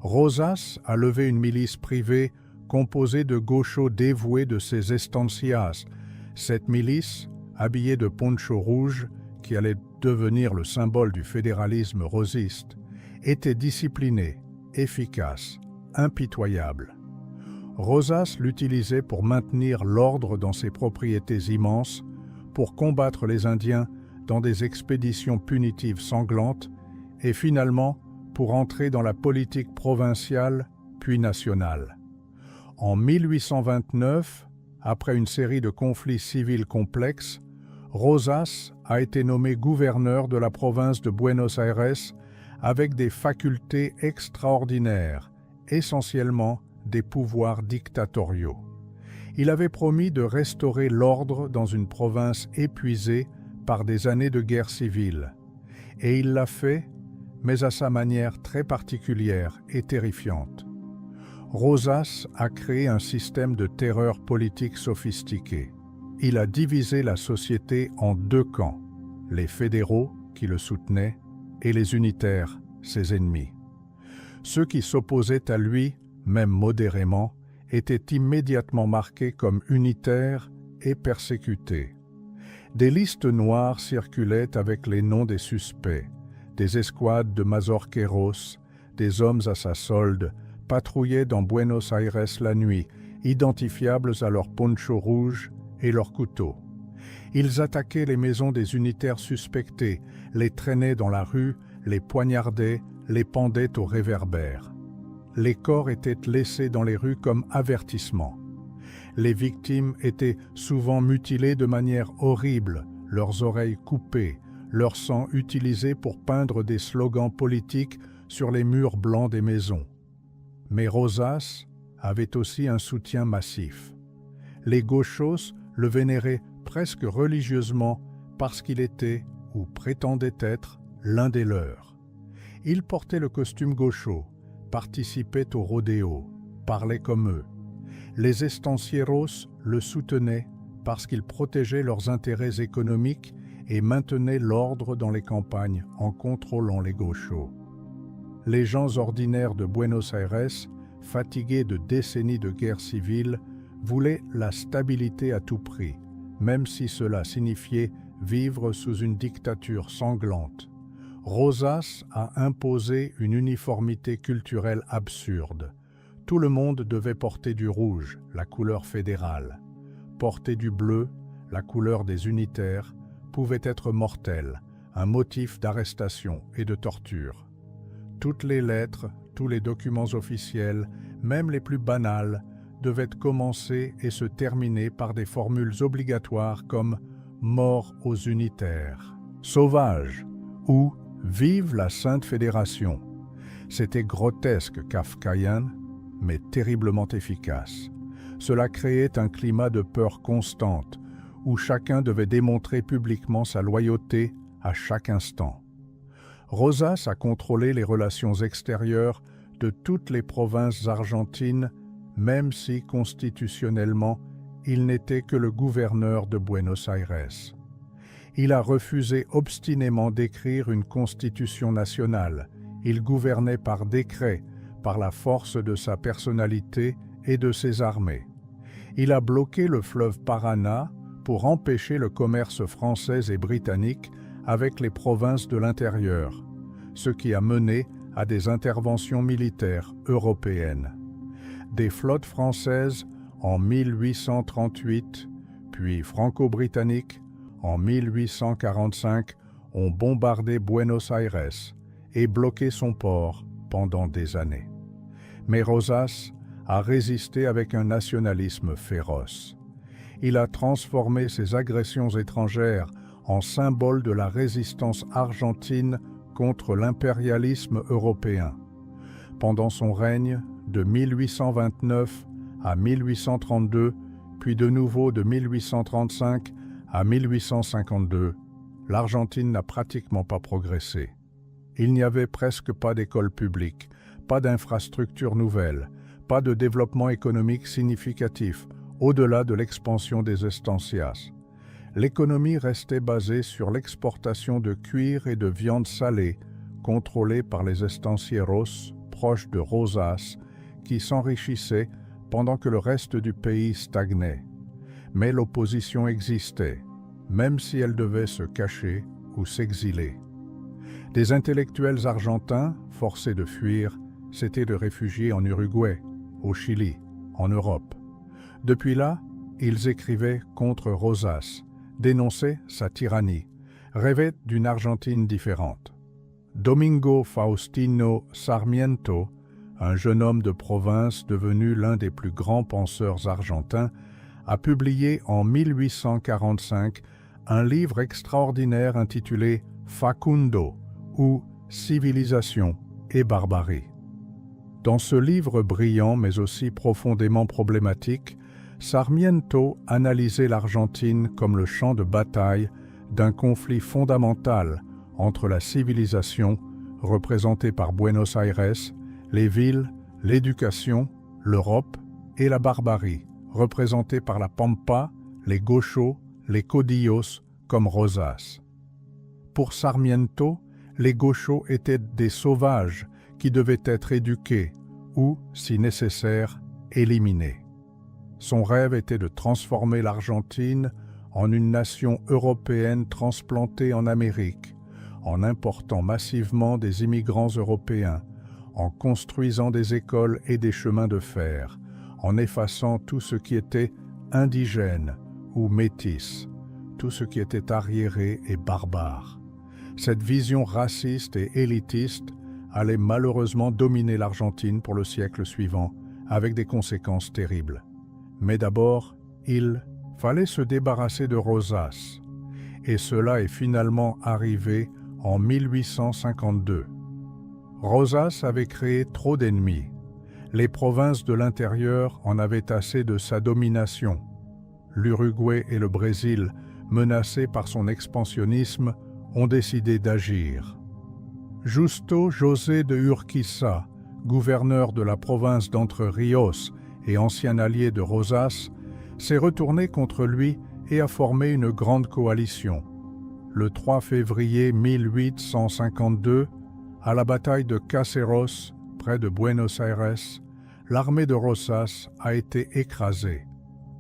Rosas a levé une milice privée composée de gauchos dévoués de ses estancias. Cette milice, habillée de ponchos rouges, qui allait devenir le symbole du fédéralisme rosiste, était disciplinée, efficace, impitoyable. Rosas l'utilisait pour maintenir l'ordre dans ses propriétés immenses, pour combattre les Indiens dans des expéditions punitives sanglantes et finalement pour entrer dans la politique provinciale puis nationale. En 1829, après une série de conflits civils complexes, Rosas a été nommé gouverneur de la province de Buenos Aires avec des facultés extraordinaires, essentiellement des pouvoirs dictatoriaux. Il avait promis de restaurer l'ordre dans une province épuisée par des années de guerre civile. Et il l'a fait, mais à sa manière très particulière et terrifiante. Rosas a créé un système de terreur politique sophistiqué. Il a divisé la société en deux camps, les fédéraux, qui le soutenaient, et les unitaires, ses ennemis. Ceux qui s'opposaient à lui, même modérément, étaient immédiatement marqués comme unitaires et persécutés. Des listes noires circulaient avec les noms des suspects, des escouades de mazorqueros, des hommes à sa solde, patrouillaient dans Buenos Aires la nuit, identifiables à leurs ponchos rouges et leurs couteaux. Ils attaquaient les maisons des unitaires suspectés, les traînaient dans la rue, les poignardaient, les pendaient aux réverbères. Les corps étaient laissés dans les rues comme avertissement. Les victimes étaient souvent mutilées de manière horrible, leurs oreilles coupées, leur sang utilisé pour peindre des slogans politiques sur les murs blancs des maisons. Mais Rosas avait aussi un soutien massif. Les gauchos le vénéraient presque religieusement parce qu'il était, ou prétendait être, l'un des leurs. Il portait le costume gaucho, participait au rodéo, parlait comme eux. Les estancieros le soutenaient parce qu'il protégeait leurs intérêts économiques et maintenait l'ordre dans les campagnes en contrôlant les gauchos. Les gens ordinaires de Buenos Aires, fatigués de décennies de guerre civile, voulaient la stabilité à tout prix, même si cela signifiait vivre sous une dictature sanglante. Rosas a imposé une uniformité culturelle absurde. Tout le monde devait porter du rouge, la couleur fédérale. Porter du bleu, la couleur des unitaires, pouvait être mortel, un motif d'arrestation et de torture. Toutes les lettres, tous les documents officiels, même les plus banals, devaient commencer et se terminer par des formules obligatoires comme « mort aux unitaires »,« sauvage » ou « vive la Sainte Fédération ». C'était grotesque, kafkaïen, mais terriblement efficace. Cela créait un climat de peur constante, où chacun devait démontrer publiquement sa loyauté à chaque instant. Rosas a contrôlé les relations extérieures de toutes les provinces argentines, même si constitutionnellement, il n'était que le gouverneur de Buenos Aires. Il a refusé obstinément d'écrire une constitution nationale. Il gouvernait par décret, par la force de sa personnalité et de ses armées. Il a bloqué le fleuve Paraná pour empêcher le commerce français et britannique avec les provinces de l'intérieur, ce qui a mené à des interventions militaires européennes. Des flottes françaises en 1838, puis franco-britanniques en 1845 ont bombardé Buenos Aires et bloqué son port pendant des années. Mais Rosas a résisté avec un nationalisme féroce. Il a transformé ces agressions étrangères en symbole de la résistance argentine contre l'impérialisme européen. Pendant son règne, de 1829 à 1832, puis de nouveau de 1835 à 1852, l'Argentine n'a pratiquement pas progressé. Il n'y avait presque pas d'écoles publiques, pas d'infrastructures nouvelles, pas de développement économique significatif, au-delà de l'expansion des estancias. L'économie restait basée sur l'exportation de cuir et de viande salée, contrôlée par les estancieros proches de Rosas, qui s'enrichissaient pendant que le reste du pays stagnait. Mais l'opposition existait, même si elle devait se cacher ou s'exiler. Des intellectuels argentins, forcés de fuir, s'étaient de réfugiés en Uruguay, au Chili, en Europe. Depuis là, ils écrivaient contre Rosas, dénonçaient sa tyrannie, rêvaient d'une Argentine différente. Domingo Faustino Sarmiento, un jeune homme de province devenu l'un des plus grands penseurs argentins, a publié en 1845 un livre extraordinaire intitulé Facundo, ou Civilisation et barbarie. Dans ce livre brillant mais aussi profondément problématique, Sarmiento analysait l'Argentine comme le champ de bataille d'un conflit fondamental entre la civilisation, représentée par Buenos Aires, les villes, l'éducation, l'Europe, et la barbarie, représentée par la Pampa, les Gauchos, les Caudillos, comme Rosas. Pour Sarmiento, les Gauchos étaient des sauvages qui devaient être éduqués ou, si nécessaire, éliminés. Son rêve était de transformer l'Argentine en une nation européenne transplantée en Amérique, en important massivement des immigrants européens, en construisant des écoles et des chemins de fer, en effaçant tout ce qui était indigène ou métis, tout ce qui était arriéré et barbare. Cette vision raciste et élitiste allait malheureusement dominer l'Argentine pour le siècle suivant, avec des conséquences terribles. Mais d'abord, il fallait se débarrasser de Rosas, et cela est finalement arrivé en 1852. Rosas avait créé trop d'ennemis. Les provinces de l'intérieur en avaient assez de sa domination. L'Uruguay et le Brésil, menacés par son expansionnisme, ont décidé d'agir. Justo José de Urquiza, gouverneur de la province d'Entre Ríos et ancien allié de Rosas, s'est retourné contre lui et a formé une grande coalition. Le 3 février 1852, à la bataille de Caseros, près de Buenos Aires, l'armée de Rosas a été écrasée.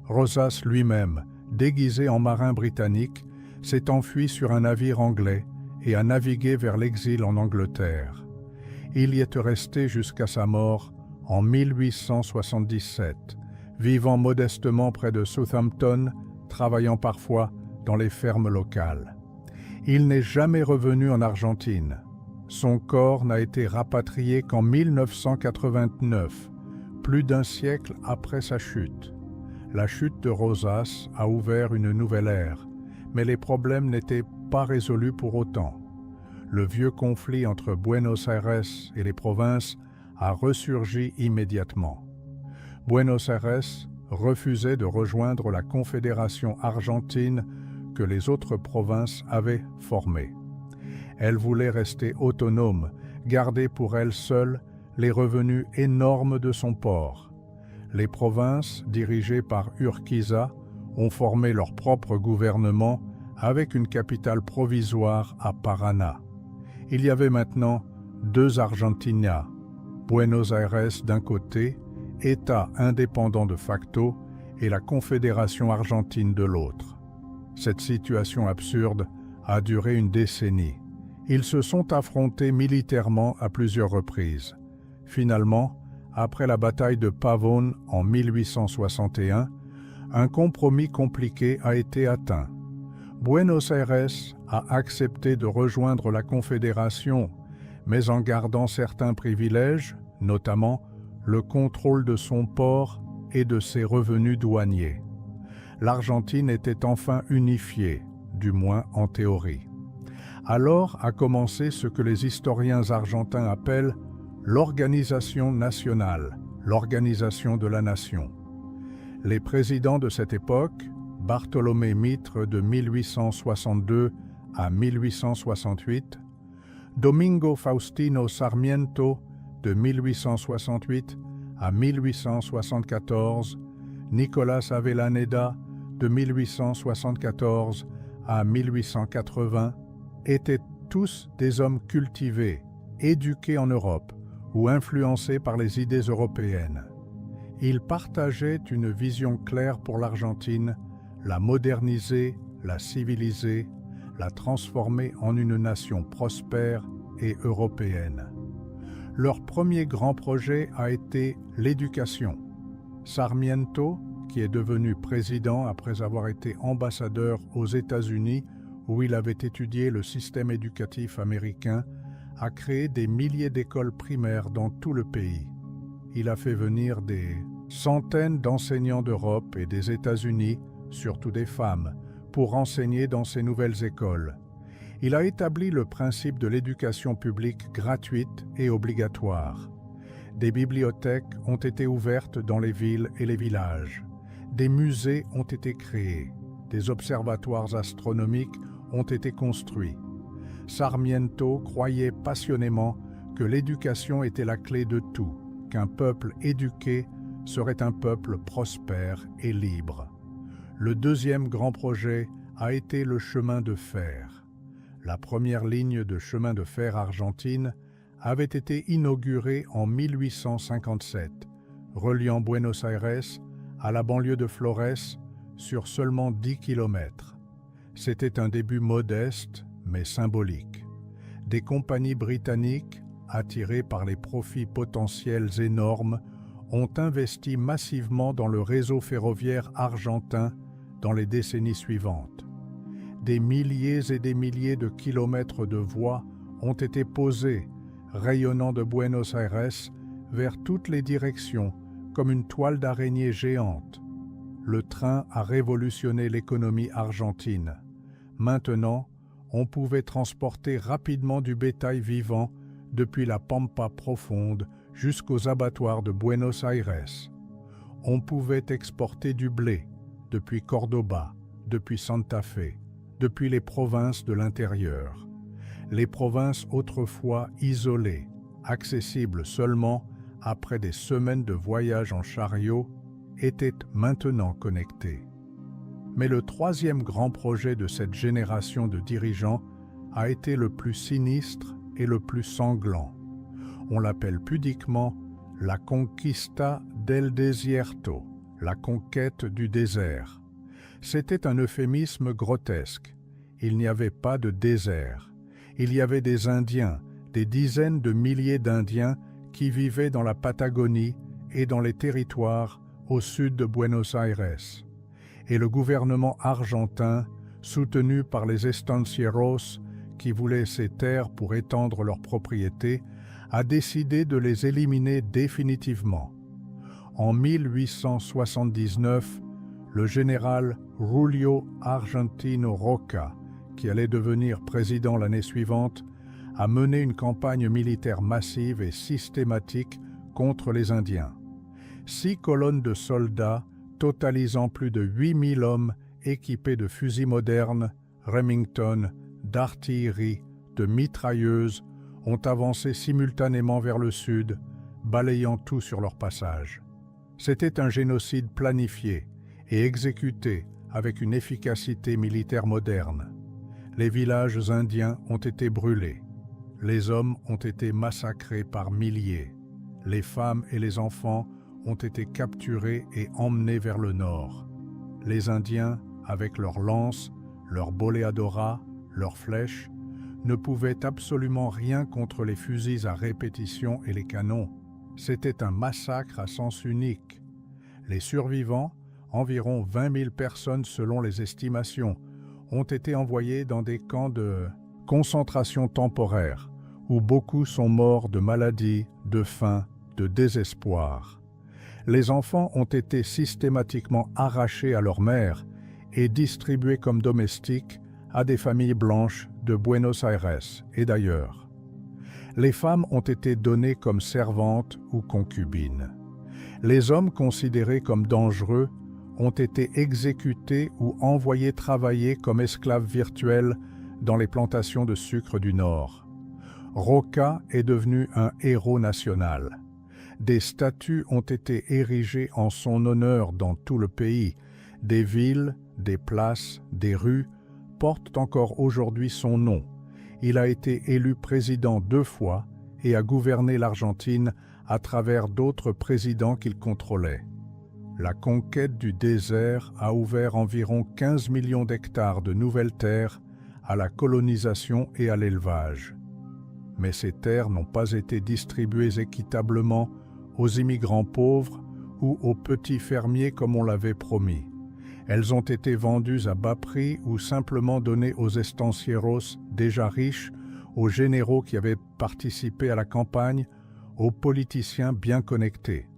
Rosas lui-même, déguisé en marin britannique, s'est enfui sur un navire anglais et a navigué vers l'exil en Angleterre. Il y est resté jusqu'à sa mort en 1877, vivant modestement près de Southampton, travaillant parfois dans les fermes locales. Il n'est jamais revenu en Argentine. Son corps n'a été rapatrié qu'en 1989, plus d'un siècle après sa chute. La chute de Rosas a ouvert une nouvelle ère, mais les problèmes n'étaient pas résolus pour autant. Le vieux conflit entre Buenos Aires et les provinces a ressurgi immédiatement. Buenos Aires refusait de rejoindre la Confédération argentine que les autres provinces avaient formée. Elle voulait rester autonome, garder pour elle seule les revenus énormes de son port. Les provinces, dirigées par Urquiza, ont formé leur propre gouvernement avec une capitale provisoire à Paraná. Il y avait maintenant deux Argentinas, Buenos Aires d'un côté, État indépendant de facto, et la Confédération argentine de l'autre. Cette situation absurde a duré une décennie. Ils se sont affrontés militairement à plusieurs reprises. Finalement, après la bataille de Pavón en 1861, un compromis compliqué a été atteint. Buenos Aires a accepté de rejoindre la Confédération, mais en gardant certains privilèges, notamment le contrôle de son port et de ses revenus douaniers. L'Argentine était enfin unifiée, du moins en théorie. Alors a commencé ce que les historiens argentins appellent l'organisation nationale, l'organisation de la nation. Les présidents de cette époque, Bartolomé Mitre de 1862 à 1868, Domingo Faustino Sarmiento de 1868 à 1874, Nicolas Avellaneda de 1874 à 1880 étaient tous des hommes cultivés, éduqués en Europe ou influencés par les idées européennes. Ils partageaient une vision claire pour l'Argentine, la moderniser, la civiliser, la transformer en une nation prospère et européenne. Leur premier grand projet a été l'éducation. Sarmiento, qui est devenu président après avoir été ambassadeur aux États-Unis, où il avait étudié le système éducatif américain, a créé des milliers d'écoles primaires dans tout le pays. Il a fait venir des centaines d'enseignants d'Europe et des États-Unis, surtout des femmes, pour enseigner dans ces nouvelles écoles. Il a établi le principe de l'éducation publique gratuite et obligatoire. Des bibliothèques ont été ouvertes dans les villes et les villages. Des musées ont été créés. Des observatoires astronomiques ont été construits. Sarmiento croyait passionnément que l'éducation était la clé de tout, qu'un peuple éduqué serait un peuple prospère et libre. Le deuxième grand projet a été le chemin de fer. La première ligne de chemin de fer argentine avait été inaugurée en 1857, reliant Buenos Aires à la banlieue de Flores sur seulement 10 km. C'était un début modeste, mais symbolique. Des compagnies britanniques, attirées par les profits potentiels énormes, ont investi massivement dans le réseau ferroviaire argentin dans les décennies suivantes. Des milliers et des milliers de kilomètres de voies ont été posés, rayonnant de Buenos Aires vers toutes les directions comme une toile d'araignée géante. Le train a révolutionné l'économie argentine. Maintenant, on pouvait transporter rapidement du bétail vivant depuis la pampa profonde jusqu'aux abattoirs de Buenos Aires. On pouvait exporter du blé depuis Cordoba, depuis Santa Fe, depuis les provinces de l'intérieur. Les provinces autrefois isolées, accessibles seulement après des semaines de voyage en chariot, étaient maintenant connectées. Mais le troisième grand projet de cette génération de dirigeants a été le plus sinistre et le plus sanglant. On l'appelle pudiquement la Conquista del Desierto, la conquête du désert. C'était un euphémisme grotesque. Il n'y avait pas de désert. Il y avait des Indiens, des dizaines de milliers d'Indiens qui vivaient dans la Patagonie et dans les territoires au sud de Buenos Aires. Et le gouvernement argentin, soutenu par les estancieros qui voulaient ces terres pour étendre leurs propriétés, a décidé de les éliminer définitivement. En 1879, le général Julio Argentino Roca, qui allait devenir président l'année suivante, a mené une campagne militaire massive et systématique contre les Indiens. 6 colonnes de soldats, totalisant plus de 8000 hommes équipés de fusils modernes, Remington, d'artillerie, de mitrailleuses, ont avancé simultanément vers le sud, balayant tout sur leur passage. C'était un génocide planifié et exécuté avec une efficacité militaire moderne. Les villages indiens ont été brûlés. Les hommes ont été massacrés par milliers. Les femmes et les enfants ont été capturés et emmenés vers le nord. Les Indiens, avec leurs lances, leurs boleadoras, leurs flèches, ne pouvaient absolument rien contre les fusils à répétition et les canons. C'était un massacre à sens unique. Les survivants, environ 20 000 personnes selon les estimations, ont été envoyés dans des camps de concentration temporaire, où beaucoup sont morts de maladie, de faim, de désespoir. Les enfants ont été systématiquement arrachés à leur mère et distribués comme domestiques à des familles blanches de Buenos Aires et d'ailleurs. Les femmes ont été données comme servantes ou concubines. Les hommes considérés comme dangereux ont été exécutés ou envoyés travailler comme esclaves virtuels dans les plantations de sucre du Nord. Roca est devenu un héros national. Des statues ont été érigées en son honneur dans tout le pays. Des villes, des places, des rues portent encore aujourd'hui son nom. Il a été élu président 2 fois et a gouverné l'Argentine à travers d'autres présidents qu'il contrôlait. La conquête du désert a ouvert environ 15 millions d'hectares de nouvelles terres à la colonisation et à l'élevage. Mais ces terres n'ont pas été distribuées équitablement aux immigrants pauvres ou aux petits fermiers comme on l'avait promis. Elles ont été vendues à bas prix ou simplement données aux estancieros déjà riches, aux généraux qui avaient participé à la campagne, aux politiciens bien connectés.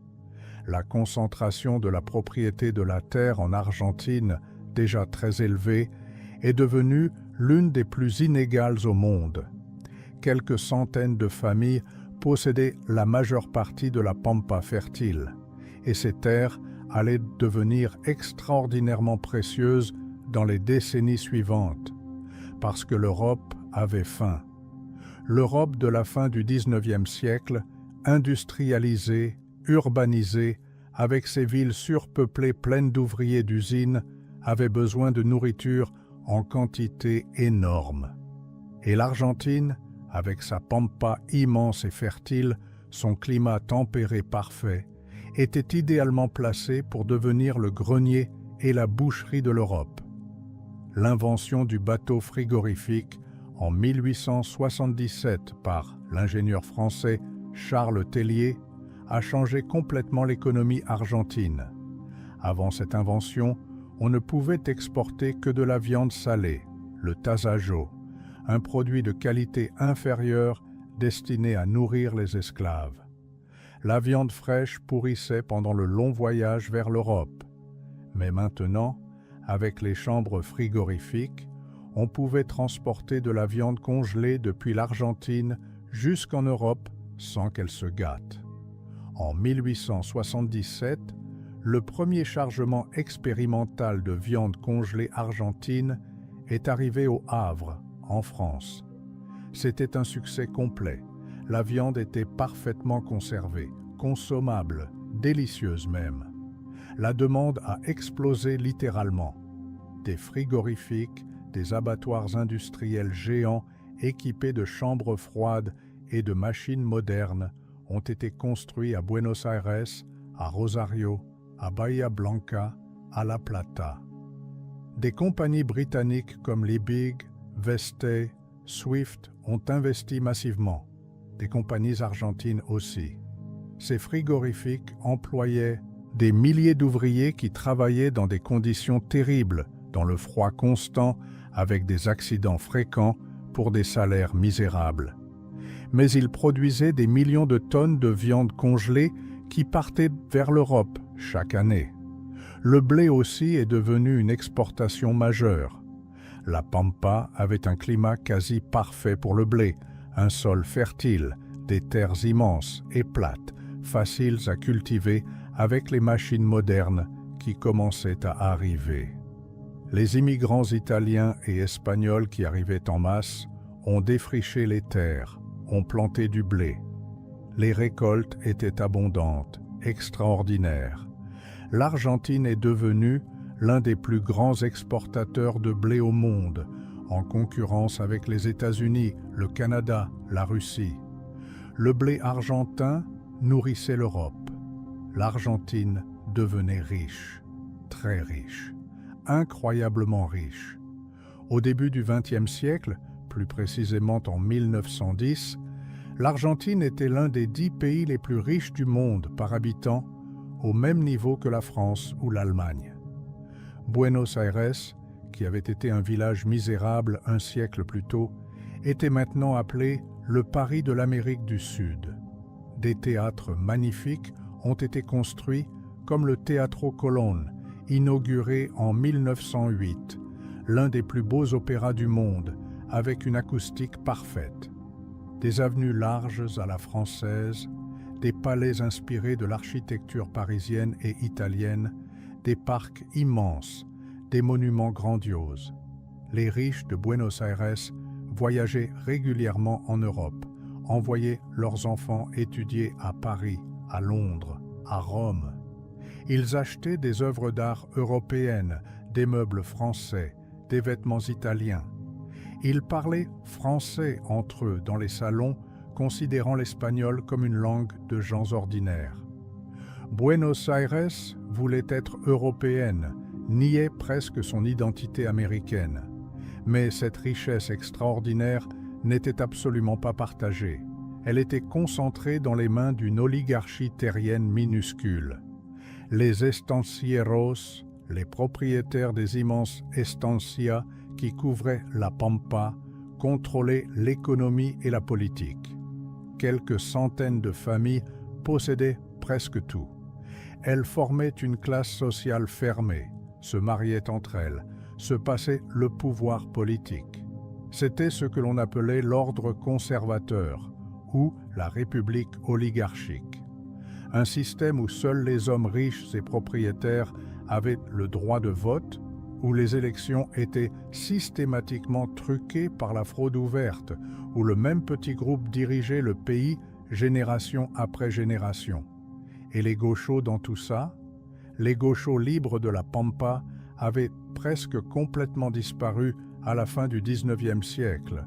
La concentration de la propriété de la terre en Argentine, déjà très élevée, est devenue l'une des plus inégales au monde. Quelques centaines de familles possédaient la majeure partie de la pampa fertile, et ces terres allaient devenir extraordinairement précieuses dans les décennies suivantes, parce que l'Europe avait faim. L'Europe de la fin du XIXe siècle, industrialisée, urbanisée, avec ses villes surpeuplées pleines d'ouvriers d'usines, avait besoin de nourriture en quantité énorme. Et l'Argentine, avec sa pampa immense et fertile, son climat tempéré parfait, était idéalement placée pour devenir le grenier et la boucherie de l'Europe. L'invention du bateau frigorifique en 1877 par l'ingénieur français Charles Tellier a changé complètement l'économie argentine. Avant cette invention, on ne pouvait exporter que de la viande salée, le tasajo, un produit de qualité inférieure destiné à nourrir les esclaves. La viande fraîche pourrissait pendant le long voyage vers l'Europe. Mais maintenant, avec les chambres frigorifiques, on pouvait transporter de la viande congelée depuis l'Argentine jusqu'en Europe sans qu'elle se gâte. En 1877, le premier chargement expérimental de viande congelée argentine est arrivé au Havre, en France. C'était un succès complet. La viande était parfaitement conservée, consommable, délicieuse même. La demande a explosé littéralement. Des frigorifiques, des abattoirs industriels géants équipés de chambres froides et de machines modernes ont été construits à Buenos Aires, à Rosario, à Bahía Blanca, à La Plata. Des compagnies britanniques comme Liebig, Veste, Swift ont investi massivement. Des compagnies argentines aussi. Ces frigorifiques employaient des milliers d'ouvriers qui travaillaient dans des conditions terribles, dans le froid constant, avec des accidents fréquents pour des salaires misérables. Mais ils produisaient des millions de tonnes de viande congelée qui partaient vers l'Europe chaque année. Le blé aussi est devenu une exportation majeure. La Pampa avait un climat quasi parfait pour le blé, un sol fertile, des terres immenses et plates, faciles à cultiver avec les machines modernes qui commençaient à arriver. Les immigrants italiens et espagnols qui arrivaient en masse ont défriché les terres, ont planté du blé. Les récoltes étaient abondantes, extraordinaires. L'Argentine est devenue l'un des plus grands exportateurs de blé au monde, en concurrence avec les États-Unis, le Canada, la Russie. Le blé argentin nourrissait l'Europe. L'Argentine devenait riche, très riche, incroyablement riche. Au début du XXe siècle, plus précisément en 1910, l'Argentine était l'un des 10 pays les plus riches du monde par habitant, au même niveau que la France ou l'Allemagne. Buenos Aires, qui avait été un village misérable un siècle plus tôt, était maintenant appelé le Paris de l'Amérique du Sud. Des théâtres magnifiques ont été construits comme le Teatro Colón, inauguré en 1908, l'un des plus beaux opéras du monde, avec une acoustique parfaite. Des avenues larges à la française, des palais inspirés de l'architecture parisienne et italienne, des parcs immenses, des monuments grandioses. les riches de Buenos Aires voyageaient régulièrement en Europe, envoyaient leurs enfants étudier à Paris, à Londres, à Rome. Ils achetaient des œuvres d'art européennes, des meubles français, des vêtements italiens. Ils parlaient français entre eux dans les salons, considérant l'espagnol comme une langue de gens ordinaires. Buenos Aires voulait être européenne, niait presque son identité américaine. Mais cette richesse extraordinaire n'était absolument pas partagée. Elle était concentrée dans les mains d'une oligarchie terrienne minuscule. Les estancieros, les propriétaires des immenses estancias qui couvraient la Pampa, contrôlaient l'économie et la politique. Quelques centaines de familles possédaient presque tout. Elles formaient une classe sociale fermée, se mariaient entre elles, se passaient le pouvoir politique. C'était ce que l'on appelait l'ordre conservateur ou la république oligarchique. Un système où seuls les hommes riches et propriétaires avaient le droit de vote, où les élections étaient systématiquement truquées par la fraude ouverte, où le même petit groupe dirigeait le pays génération après génération. Et les gauchos dans tout ça? Les gauchos libres de la Pampa avaient presque complètement disparu à la fin du XIXe siècle.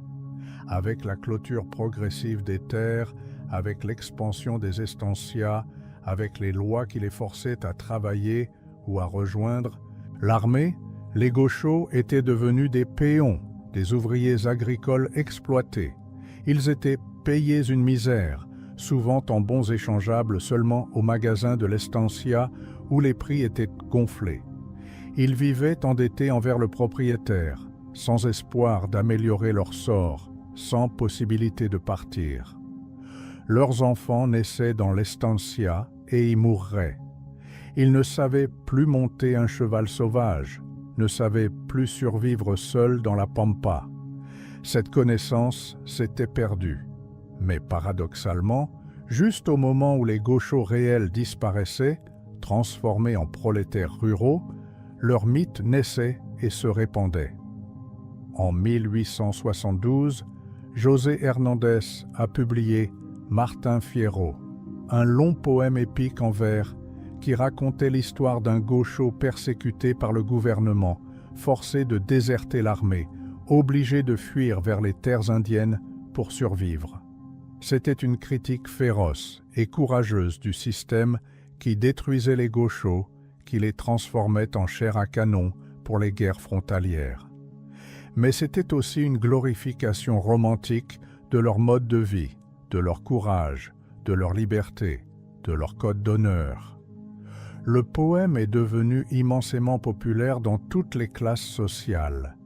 Avec la clôture progressive des terres, avec l'expansion des estancias, avec les lois qui les forçaient à travailler ou à rejoindre l'armée, les gauchos étaient devenus des péons, des ouvriers agricoles exploités. Ils étaient payés une misère, souvent en bons échangeables seulement au magasin de l'estancia où les prix étaient gonflés. Ils vivaient endettés envers le propriétaire, sans espoir d'améliorer leur sort, sans possibilité de partir. Leurs enfants naissaient dans l'estancia et y mourraient. Ils ne savaient plus monter un cheval sauvage, ne savaient plus survivre seuls dans la Pampa. Cette connaissance s'était perdue. Mais paradoxalement, juste au moment où les gauchos réels disparaissaient, transformés en prolétaires ruraux, leur mythe naissait et se répandait. En 1872, José Hernández a publié Martin Fierro, un long poème épique en vers qui racontait l'histoire d'un gaucho persécuté par le gouvernement, forcé de déserter l'armée, obligé de fuir vers les terres indiennes pour survivre. C'était une critique féroce et courageuse du système qui détruisait les gauchos, qui les transformait en chair à canon pour les guerres frontalières. Mais c'était aussi une glorification romantique de leur mode de vie, de leur courage, de leur liberté, de leur code d'honneur. Le poème est devenu immensément populaire dans toutes les classes sociales.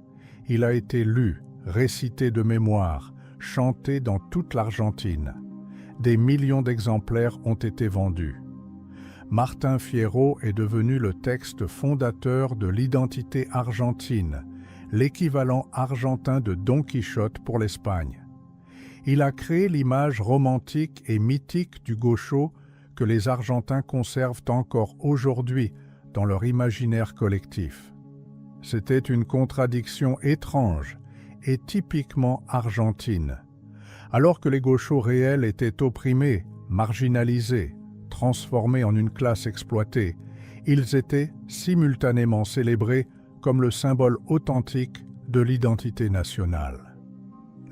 Il a été lu, récité de mémoire, chanté dans toute l'Argentine. Des millions d'exemplaires ont été vendus. Martin Fierro est devenu le texte fondateur de l'identité argentine, l'équivalent argentin de Don Quichotte pour l'Espagne. Il a créé l'image romantique et mythique du gaucho que les Argentins conservent encore aujourd'hui dans leur imaginaire collectif. C'était une contradiction étrange et typiquement argentine. Alors que les gauchos réels étaient opprimés, marginalisés, transformés en une classe exploitée, ils étaient simultanément célébrés comme le symbole authentique de l'identité nationale.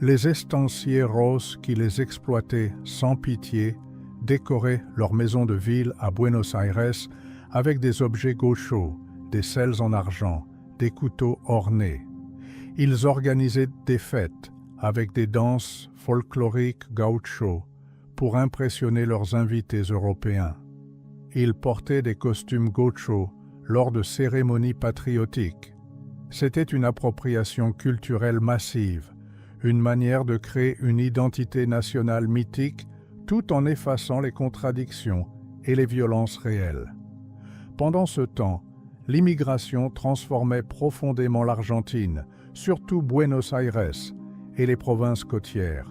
Les estancieros qui les exploitaient sans pitié décoraient leurs maisons de ville à Buenos Aires avec des objets gauchos, des selles en argent, des couteaux ornés. Ils organisaient des fêtes avec des danses folkloriques gauchos pour impressionner leurs invités européens. Ils portaient des costumes gauchos lors de cérémonies patriotiques. C'était une appropriation culturelle massive, une manière de créer une identité nationale mythique tout en effaçant les contradictions et les violences réelles. Pendant ce temps, l'immigration transformait profondément l'Argentine, surtout Buenos Aires et les provinces côtières.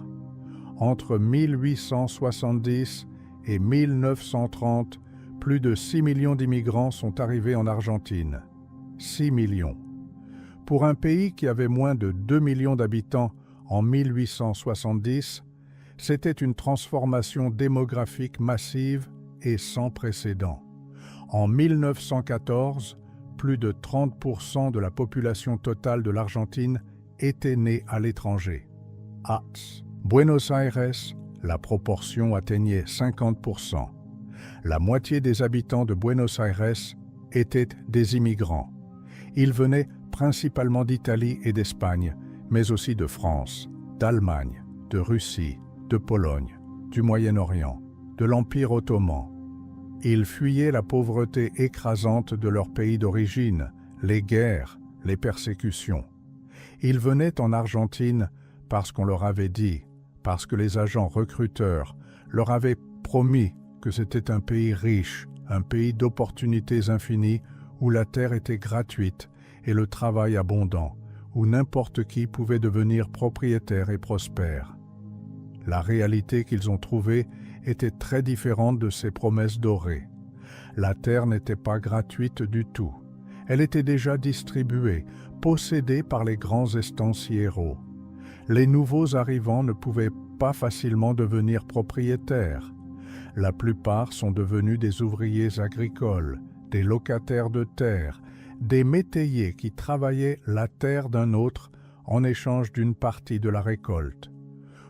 Entre 1870 et 1930, plus de 6 millions d'immigrants sont arrivés en Argentine. 6 millions. Pour un pays qui avait moins de 2 millions d'habitants en 1870, c'était une transformation démographique massive et sans précédent. En 1914, plus de 30% de la population totale de l'Argentine était née à l'étranger. À Buenos Aires, la proportion atteignait 50%. La moitié des habitants de Buenos Aires étaient des immigrants. Ils venaient principalement d'Italie et d'Espagne, mais aussi de France, d'Allemagne, de Russie, de Pologne, du Moyen-Orient, de l'Empire ottoman. Ils fuyaient la pauvreté écrasante de leur pays d'origine, les guerres, les persécutions. Ils venaient en Argentine parce qu'on leur avait dit, parce que les agents recruteurs leur avaient promis que c'était un pays riche, un pays d'opportunités infinies où la terre était gratuite et le travail abondant, où n'importe qui pouvait devenir propriétaire et prospère. La réalité qu'ils ont trouvée était très différente de ces promesses dorées. La terre n'était pas gratuite du tout. Elle était déjà distribuée, possédée par les grands estancieros. Les nouveaux arrivants ne pouvaient pas facilement devenir propriétaires. La plupart sont devenus des ouvriers agricoles, des locataires de terre, des métayers qui travaillaient la terre d'un autre en échange d'une partie de la récolte.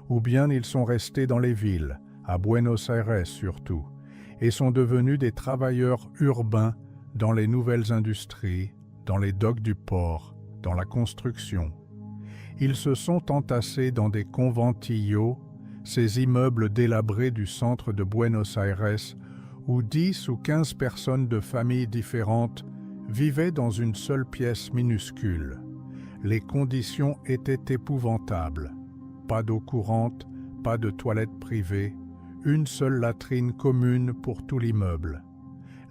Ou bien ils sont restés dans les villes, à Buenos Aires surtout, et sont devenus des travailleurs urbains dans les nouvelles industries, dans les docks du port, dans la construction. Ils se sont entassés dans des conventillos, ces immeubles délabrés du centre de Buenos Aires, où 10 ou 15 personnes de familles différentes vivaient dans une seule pièce minuscule. Les conditions étaient épouvantables. Pas d'eau courante, pas de toilette privée, une seule latrine commune pour tout l'immeuble.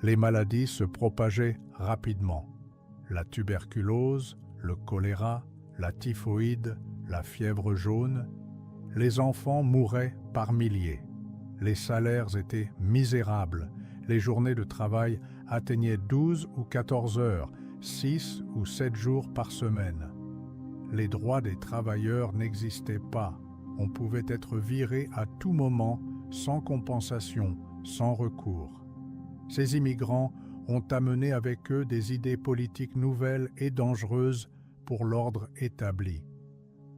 Les maladies se propageaient rapidement. La tuberculose, le choléra, la typhoïde, la fièvre jaune. Les enfants mouraient par milliers. Les salaires étaient misérables. Les journées de travail atteignaient 12 ou 14 heures, 6 ou 7 jours par semaine. Les droits des travailleurs n'existaient pas. On pouvait être viré à tout moment, sans compensation, sans recours. Ces immigrants ont amené avec eux des idées politiques nouvelles et dangereuses pour l'ordre établi.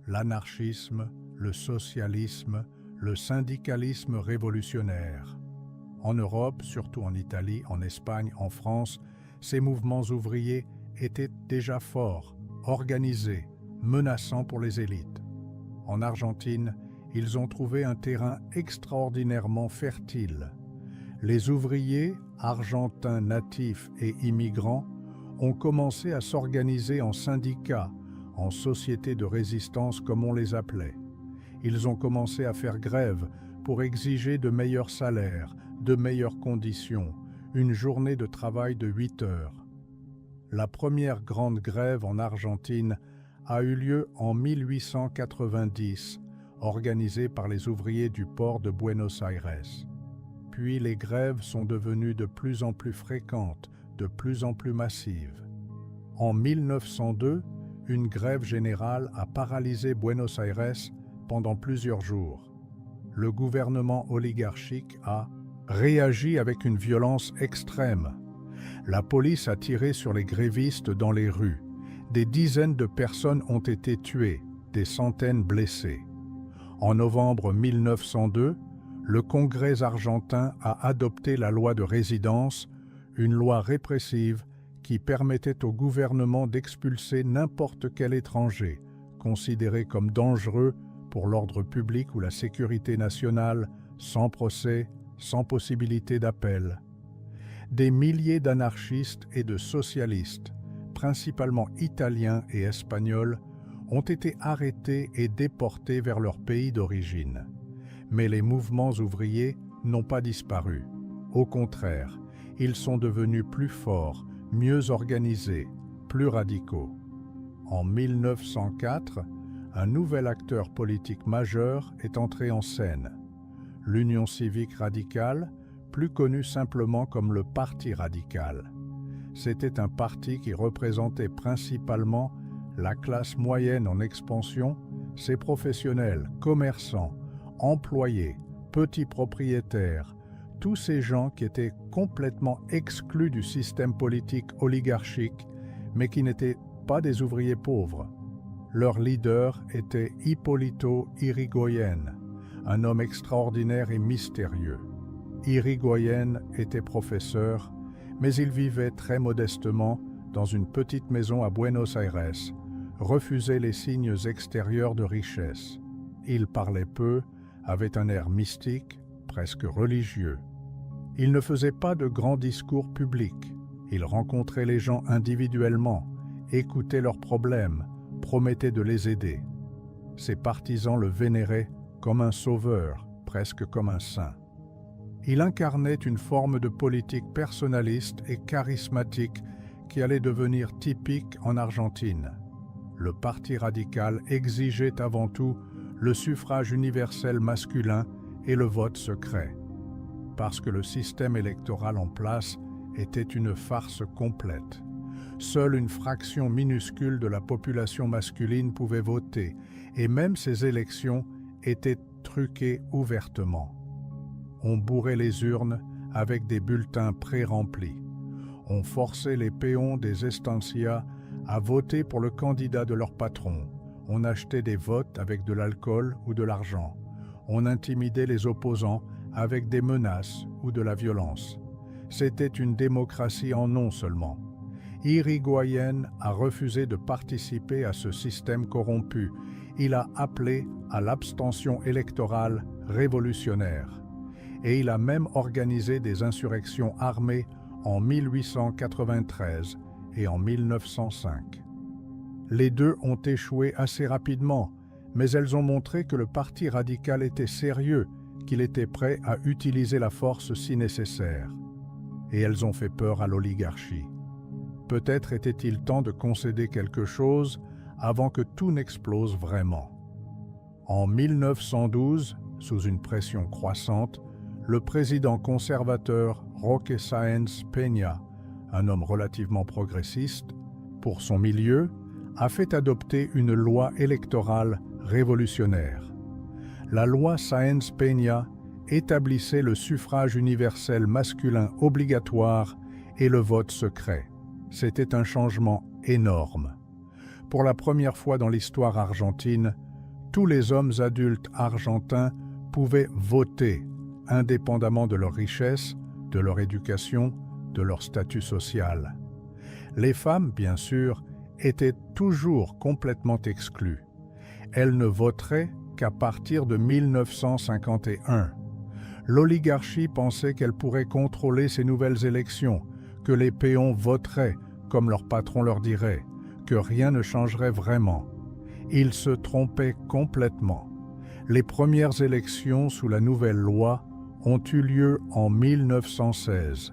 L'anarchisme, le socialisme, le syndicalisme révolutionnaire. En Europe, surtout en Italie, en Espagne, en France, ces mouvements ouvriers étaient déjà forts, organisés, menaçants pour les élites. En Argentine, ils ont trouvé un terrain extraordinairement fertile. Les ouvriers, argentins natifs et immigrants, ont commencé à s'organiser en syndicats, en sociétés de résistance comme on les appelait. Ils ont commencé à faire grève pour exiger de meilleurs salaires, de meilleures conditions, une journée de travail de 8 heures. La première grande grève en Argentine a eu lieu en 1890, organisée par les ouvriers du port de Buenos Aires. Puis les grèves sont devenues de plus en plus fréquentes, de plus en plus massives. En 1902, une grève générale a paralysé Buenos Aires pendant plusieurs jours. Le gouvernement oligarchique a réagi avec une violence extrême. La police a tiré sur les grévistes dans les rues. Des dizaines de personnes ont été tuées, des centaines blessées. En novembre 1902, le Congrès argentin a adopté la loi de résidence, une loi répressive qui permettait au gouvernement d'expulser n'importe quel étranger, considéré comme dangereux pour l'ordre public ou la sécurité nationale, sans procès, sans possibilité d'appel. Des milliers d'anarchistes et de socialistes, principalement italiens et espagnols, ont été arrêtés et déportés vers leur pays d'origine. Mais les mouvements ouvriers n'ont pas disparu. Au contraire, ils sont devenus plus forts, mieux organisés, plus radicaux. En 1904, un nouvel acteur politique majeur est entré en scène. L'Union civique radicale, plus connue simplement comme le Parti radical. C'était un parti qui représentait principalement la classe moyenne en expansion, ces professionnels, commerçants, employés, petits propriétaires, tous ces gens qui étaient complètement exclus du système politique oligarchique, mais qui n'étaient pas des ouvriers pauvres. Leur leader était Hipólito Yrigoyen, un homme extraordinaire et mystérieux. Yrigoyen était professeur, mais il vivait très modestement dans une petite maison à Buenos Aires, refusait les signes extérieurs de richesse. Il parlait peu, avait un air mystique, presque religieux. Il ne faisait pas de grands discours publics. Il rencontrait les gens individuellement, écoutait leurs problèmes, promettait de les aider. Ses partisans le vénéraient comme un sauveur, presque comme un saint. Il incarnait une forme de politique personnaliste et charismatique qui allait devenir typique en Argentine. Le Parti radical exigeait avant tout le suffrage universel masculin et le vote secret, parce que le système électoral en place était une farce complète. Seule une fraction minuscule de la population masculine pouvait voter, et même ces élections étaient truquées ouvertement. On bourrait les urnes avec des bulletins pré-remplis. On forçait les peons des estancias à voter pour le candidat de leur patron. On achetait des votes avec de l'alcool ou de l'argent. On intimidait les opposants avec des menaces ou de la violence. C'était une démocratie en nom seulement. Yrigoyen a refusé de participer à ce système corrompu. Il a appelé à l'abstention électorale révolutionnaire. Et il a même organisé des insurrections armées en 1893 et en 1905. Les deux ont échoué assez rapidement, mais elles ont montré que le Parti radical était sérieux, qu'il était prêt à utiliser la force si nécessaire. Et elles ont fait peur à l'oligarchie. Peut-être était-il temps de concéder quelque chose avant que tout n'explose vraiment. En 1912, sous une pression croissante, le président conservateur Roque Sáenz Peña, un homme relativement progressiste, pour son milieu, a fait adopter une loi électorale révolutionnaire. La loi Sáenz Peña établissait le suffrage universel masculin obligatoire et le vote secret. C'était un changement énorme. Pour la première fois dans l'histoire argentine, tous les hommes adultes argentins pouvaient voter, indépendamment de leur richesse, de leur éducation, de leur statut social. Les femmes, bien sûr, étaient toujours complètement exclues. Elles ne voteraient qu'à partir de 1951. L'oligarchie pensait qu'elle pourrait contrôler ces nouvelles élections, que les péons voteraient comme leur patron leur dirait, que rien ne changerait vraiment. Ils se trompaient complètement. Les premières élections sous la nouvelle loi ont eu lieu en 1916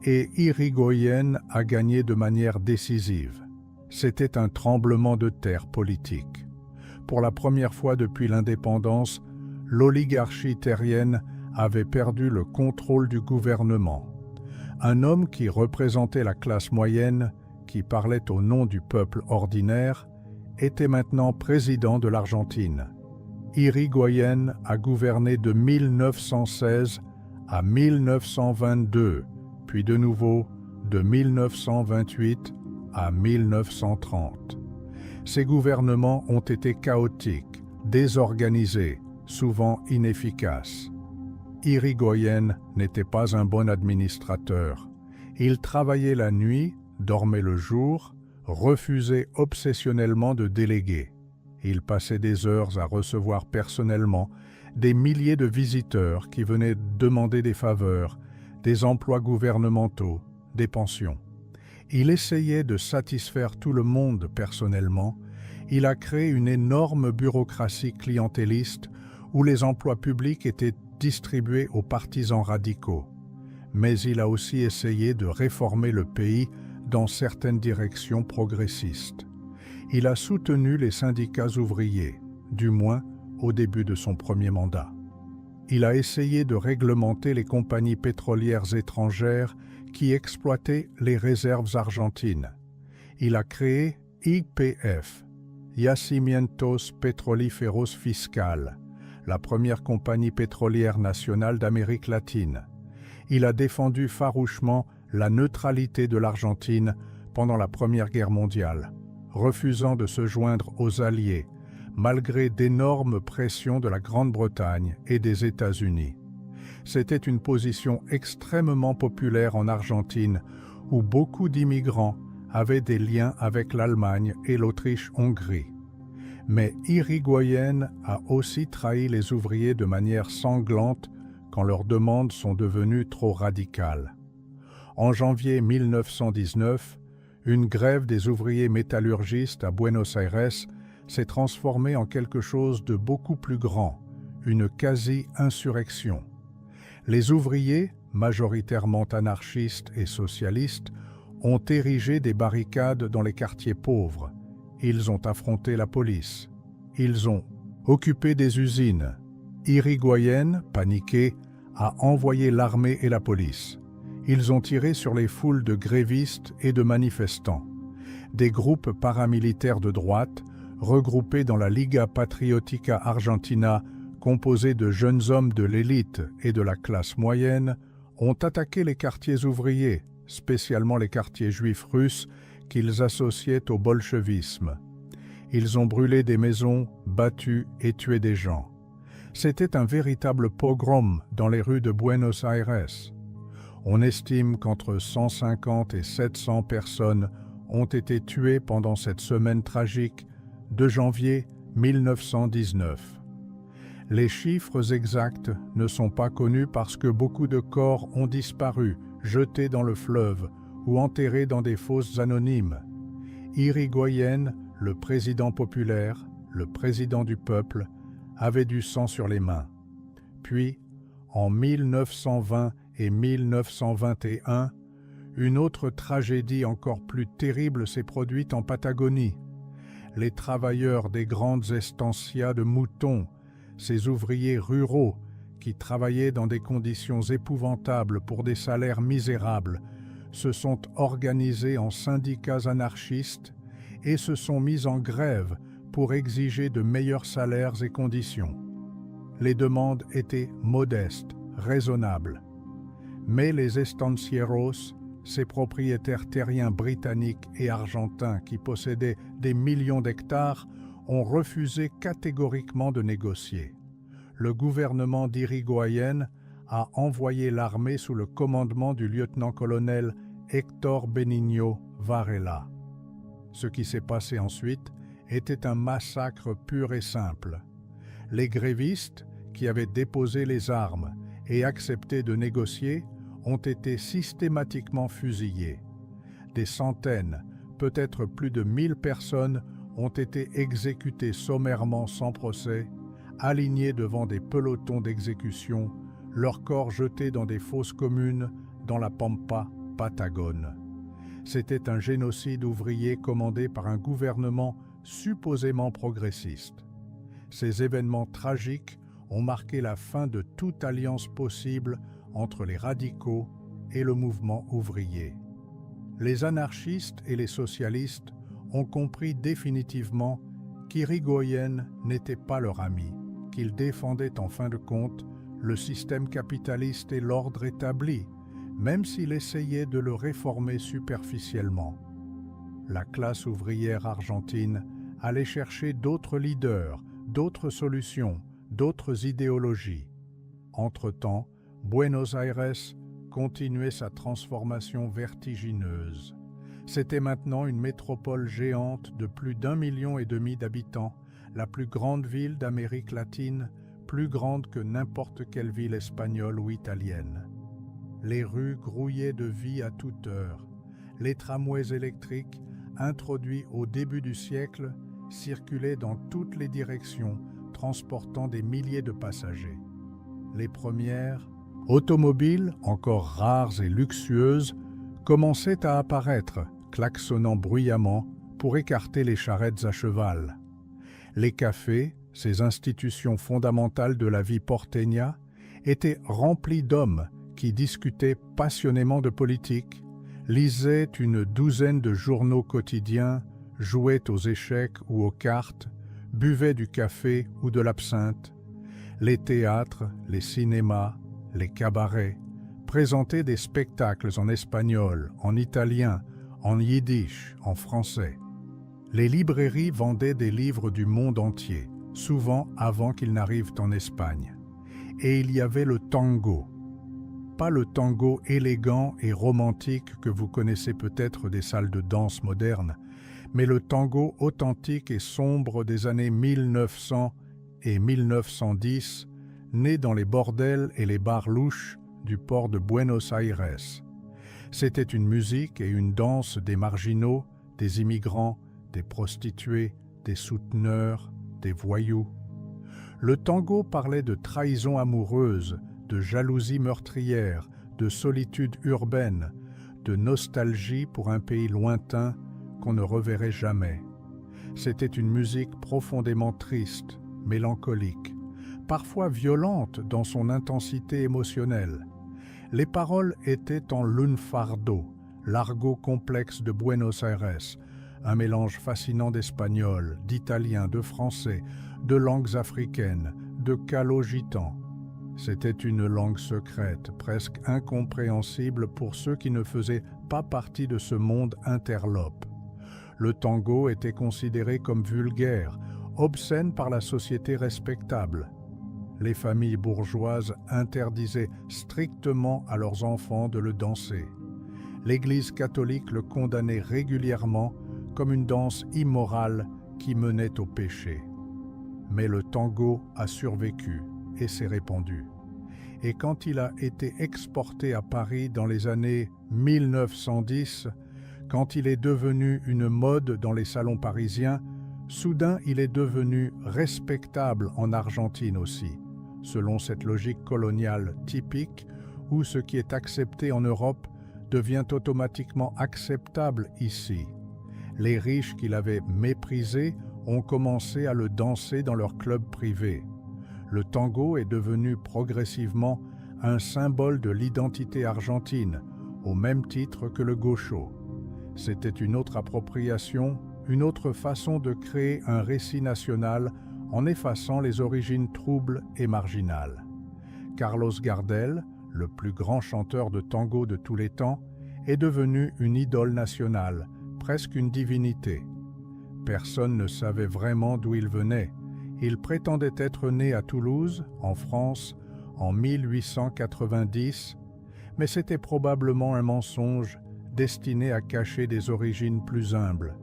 et Yrigoyen a gagné de manière décisive. C'était un tremblement de terre politique. Pour la première fois depuis l'indépendance, l'oligarchie terrienne avait perdu le contrôle du gouvernement. Un homme qui représentait la classe moyenne, qui parlait au nom du peuple ordinaire, était maintenant président de l'Argentine. Yrigoyen a gouverné de 1916 à 1922, puis de nouveau de 1928 à 1930. Ces gouvernements ont été chaotiques, désorganisés, souvent inefficaces. Yrigoyen n'était pas un bon administrateur. Il travaillait la nuit, dormait le jour, refusait obsessionnellement de déléguer. Il passait des heures à recevoir personnellement des milliers de visiteurs qui venaient demander des faveurs, des emplois gouvernementaux, des pensions. Il essayait de satisfaire tout le monde personnellement. Il a créé une énorme bureaucratie clientéliste où les emplois publics étaient distribués aux partisans radicaux. Mais il a aussi essayé de réformer le pays dans certaines directions progressistes. Il a soutenu les syndicats ouvriers, du moins au début de son premier mandat. Il a essayé de réglementer les compagnies pétrolières étrangères qui exploitaient les réserves argentines. Il a créé YPF, Yacimientos Petrolíferos Fiscal, la première compagnie pétrolière nationale d'Amérique latine. Il a défendu farouchement la neutralité de l'Argentine pendant la Première Guerre mondiale, refusant de se joindre aux Alliés, malgré d'énormes pressions de la Grande-Bretagne et des États-Unis. C'était une position extrêmement populaire en Argentine, où beaucoup d'immigrants avaient des liens avec l'Allemagne et l'Autriche-Hongrie. Mais Irigoyen a aussi trahi les ouvriers de manière sanglante quand leurs demandes sont devenues trop radicales. En janvier 1919, une grève des ouvriers métallurgistes à Buenos Aires s'est transformée en quelque chose de beaucoup plus grand, une quasi-insurrection. Les ouvriers, majoritairement anarchistes et socialistes, ont érigé des barricades dans les quartiers pauvres. Ils ont affronté la police. Ils ont occupé des usines. Irigoyen, paniqué, a envoyé l'armée et la police. Ils ont tiré sur les foules de grévistes et de manifestants. Des groupes paramilitaires de droite, regroupés dans la Liga Patriotica Argentina, composés de jeunes hommes de l'élite et de la classe moyenne, ont attaqué les quartiers ouvriers, spécialement les quartiers juifs russes qu'ils associaient au bolchevisme. Ils ont brûlé des maisons, battu et tué des gens. C'était un véritable pogrom dans les rues de Buenos Aires. On estime qu'entre 150 et 700 personnes ont été tuées pendant cette semaine tragique de janvier 1919. Les chiffres exacts ne sont pas connus parce que beaucoup de corps ont disparu, jetés dans le fleuve ou enterrés dans des fosses anonymes. Irigoyen, le président populaire, le président du peuple, avait du sang sur les mains. Puis, en 1920 et 1921, une autre tragédie encore plus terrible s'est produite en Patagonie. Les travailleurs des grandes estancias de moutons, ces ouvriers ruraux qui travaillaient dans des conditions épouvantables pour des salaires misérables, se sont organisés en syndicats anarchistes et se sont mis en grève pour exiger de meilleurs salaires et conditions. Les demandes étaient modestes, raisonnables. Mais les estancieros, ces propriétaires terriens britanniques et argentins qui possédaient des millions d'hectares, ont refusé catégoriquement de négocier. Le gouvernement d'Irigoyen a envoyé l'armée sous le commandement du lieutenant-colonel Héctor Benigno Varela. Ce qui s'est passé ensuite était un massacre pur et simple. Les grévistes, qui avaient déposé les armes et accepté de négocier, ont été systématiquement fusillés. Des centaines, peut-être plus de 1000 personnes ont été exécutées sommairement sans procès, alignés devant des pelotons d'exécution, leurs corps jetés dans des fosses communes dans la pampa patagone. C'était un génocide ouvrier commandé par un gouvernement supposément progressiste. Ces événements tragiques ont marqué la fin de toute alliance possible entre les radicaux et le mouvement ouvrier. Les anarchistes et les socialistes ont compris définitivement qu'Irigoyen n'était pas leur ami, qu'il défendait en fin de compte le système capitaliste et l'ordre établi, même s'il essayait de le réformer superficiellement. La classe ouvrière argentine allait chercher d'autres leaders, d'autres solutions, d'autres idéologies. Entre-temps, Buenos Aires continuait sa transformation vertigineuse. C'était maintenant une métropole géante de plus d'1,5 million d'habitants, la plus grande ville d'Amérique latine, plus grande que n'importe quelle ville espagnole ou italienne. Les rues grouillaient de vie à toute heure. Les tramways électriques, introduits au début du siècle, circulaient dans toutes les directions, transportant des milliers de passagers. Les premières, automobiles, encore rares et luxueuses, commençaient à apparaître, klaxonnant bruyamment pour écarter les charrettes à cheval. Les cafés, ces institutions fondamentales de la vie porteña, étaient remplis d'hommes qui discutaient passionnément de politique, lisaient une douzaine de journaux quotidiens, jouaient aux échecs ou aux cartes, buvaient du café ou de l'absinthe. Les théâtres, les cinémas, les cabarets présentaient des spectacles en espagnol, en italien, en yiddish, en français. Les librairies vendaient des livres du monde entier, souvent avant qu'ils n'arrivent en Espagne. Et il y avait le tango. Pas le tango élégant et romantique que vous connaissez peut-être des salles de danse modernes, mais le tango authentique et sombre des années 1900 et 1910, né dans les bordels et les bars louches du port de Buenos Aires. C'était une musique et une danse des marginaux, des immigrants, des prostituées, des souteneurs, des voyous. Le tango parlait de trahison amoureuse, de jalousie meurtrière, de solitude urbaine, de nostalgie pour un pays lointain qu'on ne reverrait jamais. C'était une musique profondément triste, mélancolique, parfois violente dans son intensité émotionnelle. Les paroles étaient en lunfardo, l'argot complexe de Buenos Aires, un mélange fascinant d'espagnol, d'italien, de français, de langues africaines, de calo-gitan. C'était une langue secrète, presque incompréhensible pour ceux qui ne faisaient pas partie de ce monde interlope. Le tango était considéré comme vulgaire, obscène par la société respectable. Les familles bourgeoises interdisaient strictement à leurs enfants de le danser. L'Église catholique le condamnait régulièrement comme une danse immorale qui menait au péché. Mais le tango a survécu et s'est répandu. Et quand il a été exporté à Paris dans les années 1910, quand il est devenu une mode dans les salons parisiens, soudain il est devenu respectable en Argentine aussi, selon cette logique coloniale typique où ce qui est accepté en Europe devient automatiquement acceptable ici. Les riches qui l'avaient méprisé ont commencé à le danser dans leurs clubs privés. Le tango est devenu progressivement un symbole de l'identité argentine, au même titre que le gaucho. C'était une autre appropriation, une autre façon de créer un récit national en effaçant les origines troubles et marginales. Carlos Gardel, le plus grand chanteur de tango de tous les temps, est devenu une idole nationale, presque une divinité. Personne ne savait vraiment d'où il venait. Il prétendait être né à Toulouse, en France, en 1890, mais c'était probablement un mensonge destiné à cacher des origines plus humbles.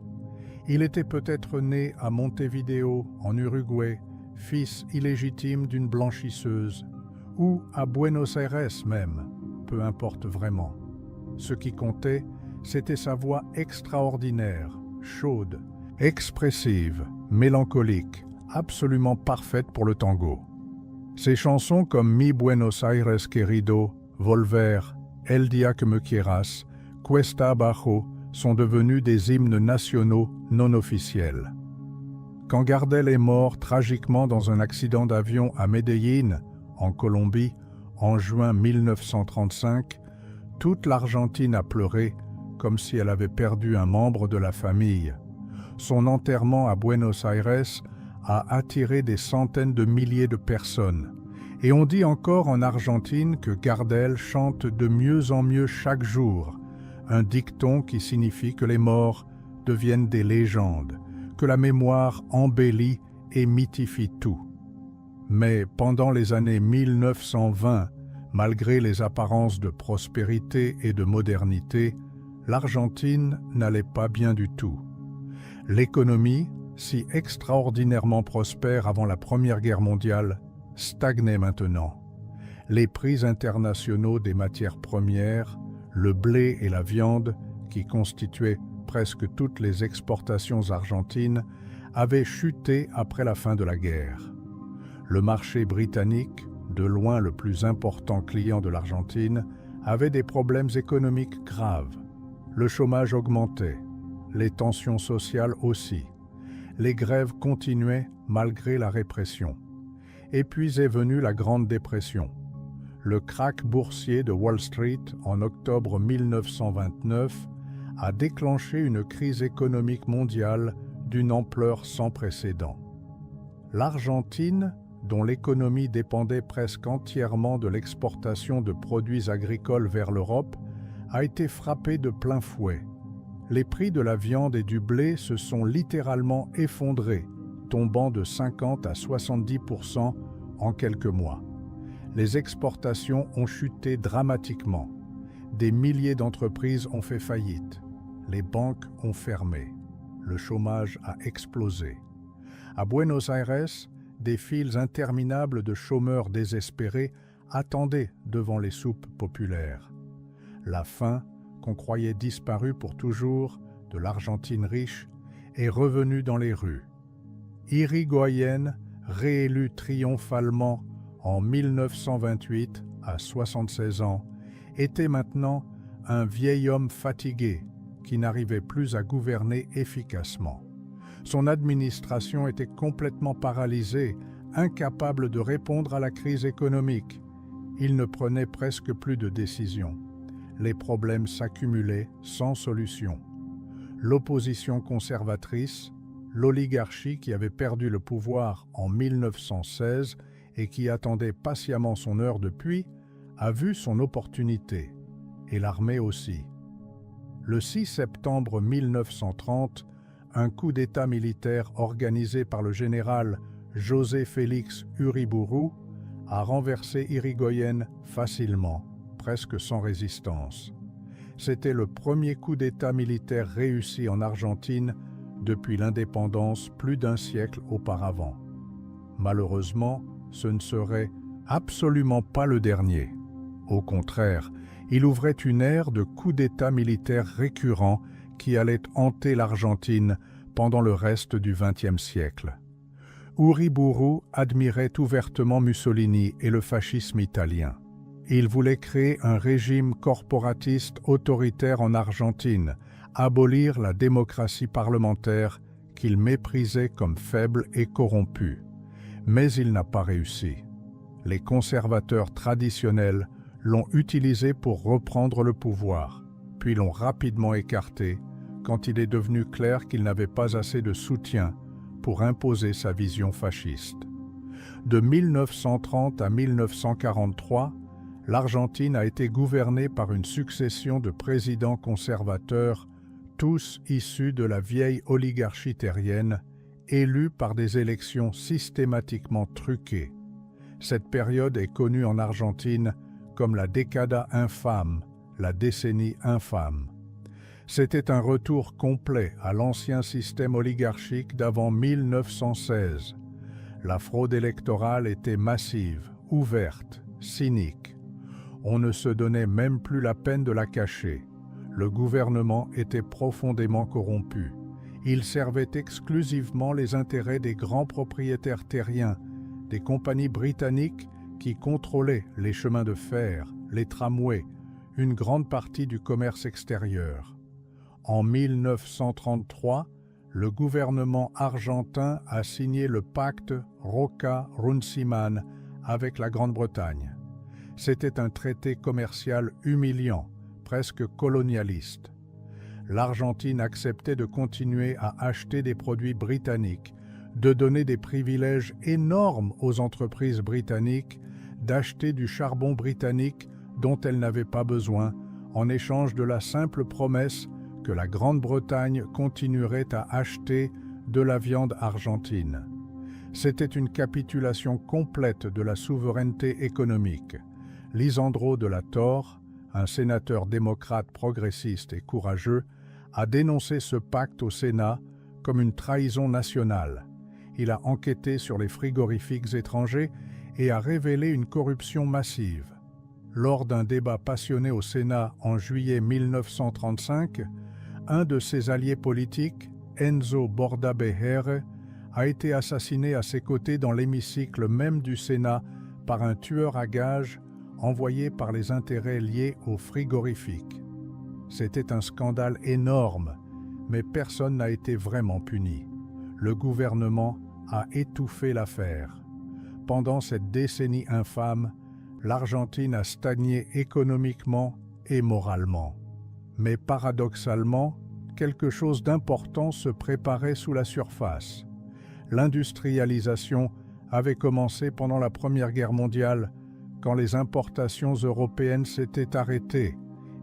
Il était peut-être né à Montevideo, en Uruguay, fils illégitime d'une blanchisseuse, ou à Buenos Aires même, peu importe vraiment. Ce qui comptait, c'était sa voix extraordinaire, chaude, expressive, mélancolique, absolument parfaite pour le tango. Ses chansons comme Mi Buenos Aires Querido, Volver, El Dia que me quieras, Cuesta Abajo sont devenus des hymnes nationaux non officiels. Quand Gardel est mort tragiquement dans un accident d'avion à Medellín, en Colombie, en juin 1935, toute l'Argentine a pleuré comme si elle avait perdu un membre de la famille. Son enterrement à Buenos Aires a attiré des centaines de milliers de personnes. Et on dit encore en Argentine que Gardel chante de mieux en mieux chaque jour, un dicton qui signifie que les morts deviennent des légendes, que la mémoire embellit et mythifie tout. Mais pendant les années 1920, malgré les apparences de prospérité et de modernité, l'Argentine n'allait pas bien du tout. L'économie, si extraordinairement prospère avant la Première Guerre mondiale, stagnait maintenant. Les prix internationaux des matières premières, le blé et la viande, qui constituaient presque toutes les exportations argentines, avaient chuté après la fin de la guerre. Le marché britannique, de loin le plus important client de l'Argentine, avait des problèmes économiques graves. Le chômage augmentait, les tensions sociales aussi. Les grèves continuaient malgré la répression. Et puis est venue la Grande Dépression. Le krach boursier de Wall Street en octobre 1929 a déclenché une crise économique mondiale d'une ampleur sans précédent. L'Argentine, dont l'économie dépendait presque entièrement de l'exportation de produits agricoles vers l'Europe, a été frappée de plein fouet. Les prix de la viande et du blé se sont littéralement effondrés, tombant de 50 à 70% en quelques mois. Les exportations ont chuté dramatiquement. Des milliers d'entreprises ont fait faillite. Les banques ont fermé. Le chômage a explosé. À Buenos Aires, des files interminables de chômeurs désespérés attendaient devant les soupes populaires. La faim, qu'on croyait disparue pour toujours de l'Argentine riche, est revenue dans les rues. Irigoyen, réélu triomphalement en 1928 à 76 ans, était maintenant un vieil homme fatigué qui n'arrivait plus à gouverner efficacement. Son administration était complètement paralysée, incapable de répondre à la crise économique. Il ne prenait presque plus de décisions. Les problèmes s'accumulaient sans solution. L'opposition conservatrice, l'oligarchie qui avait perdu le pouvoir en 1916 et qui attendait patiemment son heure depuis, a vu son opportunité, et l'armée aussi. Le 6 septembre 1930, un coup d'État militaire organisé par le général José Félix Uriburu a renversé Irigoyen facilement, presque sans résistance. C'était le premier coup d'État militaire réussi en Argentine depuis l'indépendance plus d'un siècle auparavant. Malheureusement, ce ne serait absolument pas le dernier. Au contraire, il ouvrait une ère de coups d'État militaires récurrents qui allait hanter l'Argentine pendant le reste du XXe siècle. Uriburu admirait ouvertement Mussolini et le fascisme italien. Il voulait créer un régime corporatiste autoritaire en Argentine, abolir la démocratie parlementaire qu'il méprisait comme faible et corrompue. Mais il n'a pas réussi. Les conservateurs traditionnels l'ont utilisé pour reprendre le pouvoir, puis l'ont rapidement écarté quand il est devenu clair qu'il n'avait pas assez de soutien pour imposer sa vision fasciste. De 1930 à 1943, l'Argentine a été gouvernée par une succession de présidents conservateurs, tous issus de la vieille oligarchie terrienne, élus par des élections systématiquement truquées. Cette période est connue en Argentine comme la década infâme, la décennie infâme. C'était un retour complet à l'ancien système oligarchique d'avant 1916. La fraude électorale était massive, ouverte, cynique. On ne se donnait même plus la peine de la cacher. Le gouvernement était profondément corrompu. Il servait exclusivement les intérêts des grands propriétaires terriens, des compagnies britanniques qui contrôlaient les chemins de fer, les tramways, une grande partie du commerce extérieur. En 1933, le gouvernement argentin a signé le pacte Roca-Runciman avec la Grande-Bretagne. C'était un traité commercial humiliant, presque colonialiste. L'Argentine acceptait de continuer à acheter des produits britanniques, de donner des privilèges énormes aux entreprises britanniques, d'acheter du charbon britannique dont elle n'avait pas besoin, en échange de la simple promesse que la Grande-Bretagne continuerait à acheter de la viande argentine. C'était une capitulation complète de la souveraineté économique. Lisandro de la Torre, un sénateur démocrate progressiste et courageux, a dénoncé ce pacte au Sénat comme une trahison nationale. Il a enquêté sur les frigorifiques étrangers et a révélé une corruption massive. Lors d'un débat passionné au Sénat en juillet 1935, un de ses alliés politiques, Enzo Bordaberry, a été assassiné à ses côtés dans l'hémicycle même du Sénat par un tueur à gages envoyé par les intérêts liés aux frigorifiques. C'était un scandale énorme, mais personne n'a été vraiment puni. Le gouvernement a étouffé l'affaire. Pendant cette décennie infâme, l'Argentine a stagné économiquement et moralement. Mais paradoxalement, quelque chose d'important se préparait sous la surface. L'industrialisation avait commencé pendant la Première Guerre mondiale, quand les importations européennes s'étaient arrêtées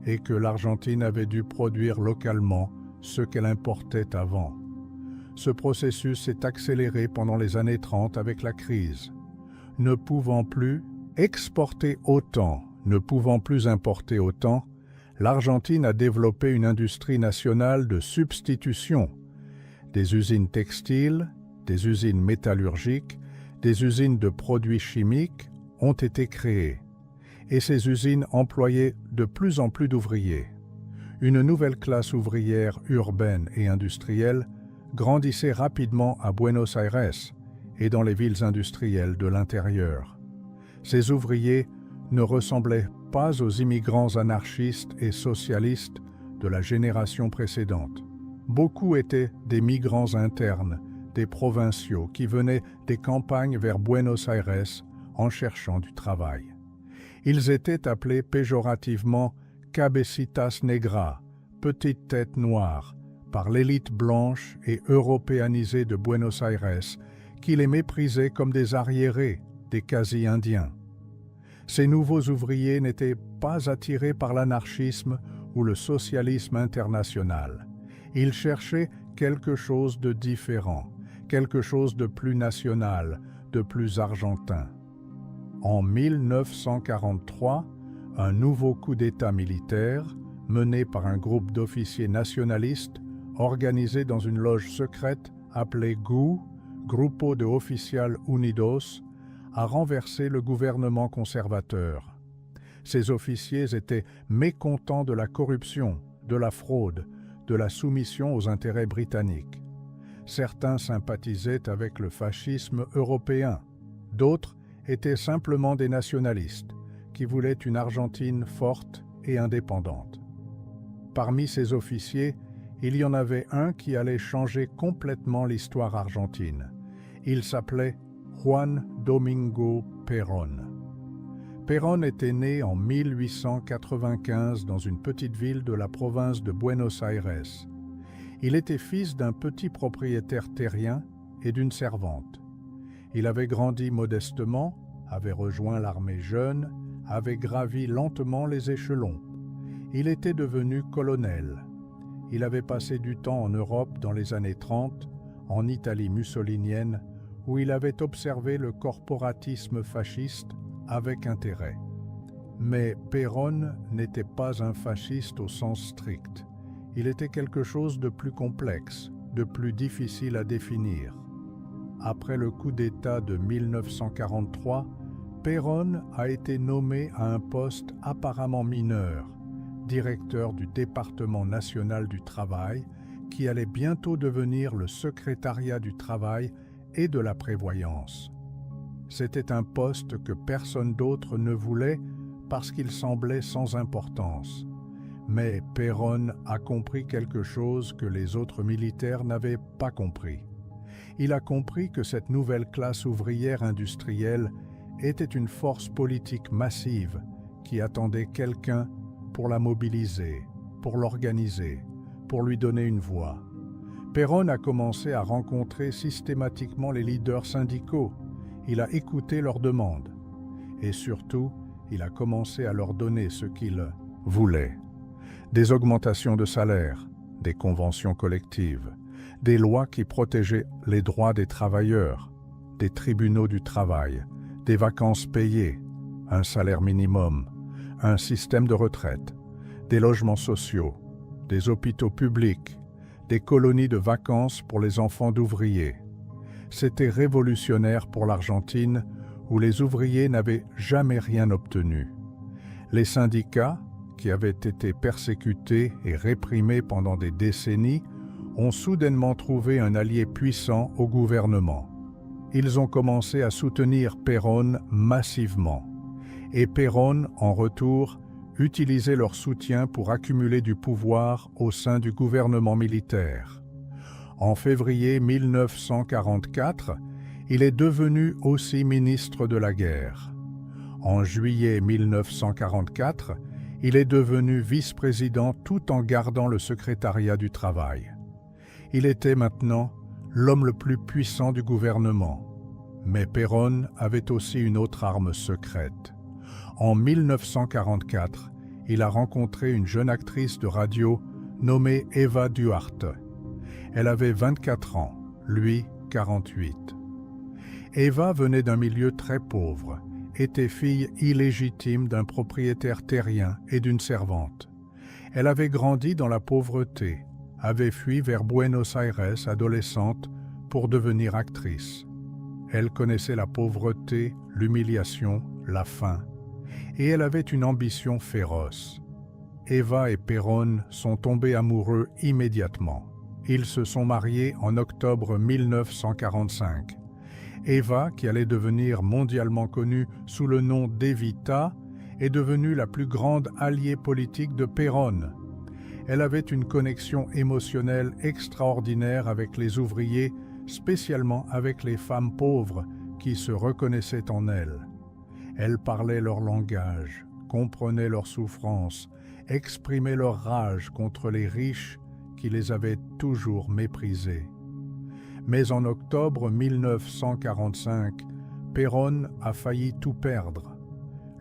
et que l'Argentine avait dû produire localement ce qu'elle importait avant. Ce processus s'est accéléré pendant les années 30 avec la crise. Ne pouvant plus exporter autant, ne pouvant plus importer autant, l'Argentine a développé une industrie nationale de substitution. Des usines textiles, des usines métallurgiques, des usines de produits chimiques ont été créées. Et ces usines employaient de plus en plus d'ouvriers. Une nouvelle classe ouvrière urbaine et industrielle grandissait rapidement à Buenos Aires et dans les villes industrielles de l'intérieur. Ces ouvriers ne ressemblaient pas aux immigrants anarchistes et socialistes de la génération précédente. Beaucoup étaient des migrants internes, des provinciaux qui venaient des campagnes vers Buenos Aires en cherchant du travail. Ils étaient appelés péjorativement « cabecitas negras », petites têtes noires, par l'élite blanche et européanisée de Buenos Aires, qui les méprisait comme des arriérés, des quasi-indiens. Ces nouveaux ouvriers n'étaient pas attirés par l'anarchisme ou le socialisme international. Ils cherchaient quelque chose de différent, quelque chose de plus national, de plus argentin. En 1943, un nouveau coup d'État militaire, mené par un groupe d'officiers nationalistes, organisé dans une loge secrète appelée GU, Grupo de Oficial Unidos, a renversé le gouvernement conservateur. Ces officiers étaient mécontents de la corruption, de la fraude, de la soumission aux intérêts britanniques. Certains sympathisaient avec le fascisme européen, d'autres étaient simplement des nationalistes qui voulaient une Argentine forte et indépendante. Parmi ces officiers, il y en avait un qui allait changer complètement l'histoire argentine. Il s'appelait Juan Domingo Perón. Perón était né en 1895 dans une petite ville de la province de Buenos Aires. Il était fils d'un petit propriétaire terrien et d'une servante. Il avait grandi modestement, avait rejoint l'armée jeune, avait gravi lentement les échelons. Il était devenu colonel. Il avait passé du temps en Europe dans les années 30, en Italie mussolinienne, où il avait observé le corporatisme fasciste avec intérêt. Mais Perón n'était pas un fasciste au sens strict. Il était quelque chose de plus complexe, de plus difficile à définir. Après le coup d'État de 1943, Perón a été nommé à un poste apparemment mineur, directeur du département national du travail, qui allait bientôt devenir le secrétariat du travail et de la prévoyance. C'était un poste que personne d'autre ne voulait parce qu'il semblait sans importance. Mais Perón a compris quelque chose que les autres militaires n'avaient pas compris. Il a compris que cette nouvelle classe ouvrière industrielle était une force politique massive qui attendait quelqu'un pour la mobiliser, pour l'organiser, pour lui donner une voix. Perón a commencé à rencontrer systématiquement les leaders syndicaux. Il a écouté leurs demandes. Et surtout, il a commencé à leur donner ce qu'ils voulaient. Des augmentations de salaire, des conventions collectives, des lois qui protégeaient les droits des travailleurs, des tribunaux du travail, des vacances payées, un salaire minimum, un système de retraite, des logements sociaux, des hôpitaux publics, des colonies de vacances pour les enfants d'ouvriers. C'était révolutionnaire pour l'Argentine, où les ouvriers n'avaient jamais rien obtenu. Les syndicats, qui avaient été persécutés et réprimés pendant des décennies, ont soudainement trouvé un allié puissant au gouvernement. Ils ont commencé à soutenir Perón massivement. Et Perón, en retour, utilisait leur soutien pour accumuler du pouvoir au sein du gouvernement militaire. En février 1944, il est devenu aussi ministre de la guerre. En juillet 1944, Il est devenu vice-président tout en gardant le secrétariat du travail. Il était maintenant l'homme le plus puissant du gouvernement. Mais Perón avait aussi une autre arme secrète. En 1944, il a rencontré une jeune actrice de radio nommée Eva Duarte. Elle avait 24 ans, lui 48. Eva venait d'un milieu très pauvre, était fille illégitime d'un propriétaire terrien et d'une servante. Elle avait grandi dans la pauvreté, avait fui vers Buenos Aires adolescente pour devenir actrice. Elle connaissait la pauvreté, l'humiliation, la faim, et elle avait une ambition féroce. Eva et Perón sont tombés amoureux immédiatement. Ils se sont mariés en octobre 1945. Eva, qui allait devenir mondialement connue sous le nom d'Evita, est devenue la plus grande alliée politique de Perón. Elle avait une connexion émotionnelle extraordinaire avec les ouvriers, spécialement avec les femmes pauvres qui se reconnaissaient en elle. Elle parlait leur langage, comprenait leurs souffrances, exprimait leur rage contre les riches qui les avaient toujours méprisés. Mais en octobre 1945, Perón a failli tout perdre.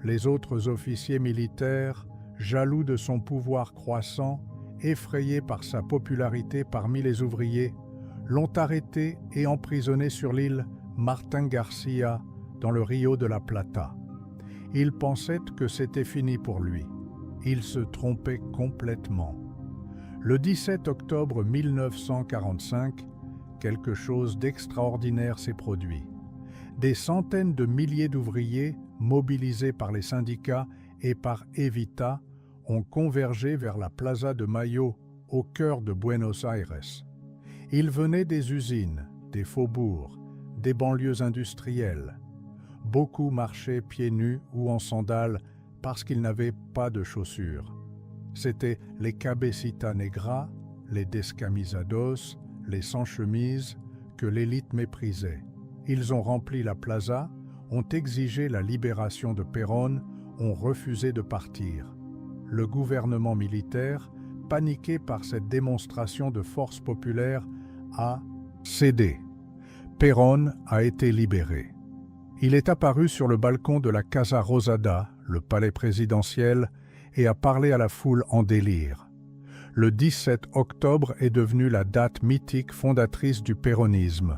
Les autres officiers militaires, jaloux de son pouvoir croissant, effrayés par sa popularité parmi les ouvriers, l'ont arrêté et emprisonné sur l'île Martin Garcia dans le Rio de la Plata. Ils pensaient que c'était fini pour lui. Ils se trompaient complètement. Le 17 octobre 1945, quelque chose d'extraordinaire s'est produit. Des centaines de milliers d'ouvriers, mobilisés par les syndicats et par Evita, ont convergé vers la Plaza de Mayo, au cœur de Buenos Aires. Ils venaient des usines, des faubourgs, des banlieues industrielles. Beaucoup marchaient pieds nus ou en sandales parce qu'ils n'avaient pas de chaussures. C'étaient les cabecita negras, les descamisados, les sans-chemises que l'élite méprisait. Ils ont rempli la plaza, ont exigé la libération de Perón, ont refusé de partir. Le gouvernement militaire, paniqué par cette démonstration de force populaire, a cédé. Perón a été libéré. Il est apparu sur le balcon de la Casa Rosada, le palais présidentiel, et a parlé à la foule en délire. Le 17 octobre est devenu la date mythique fondatrice du péronisme.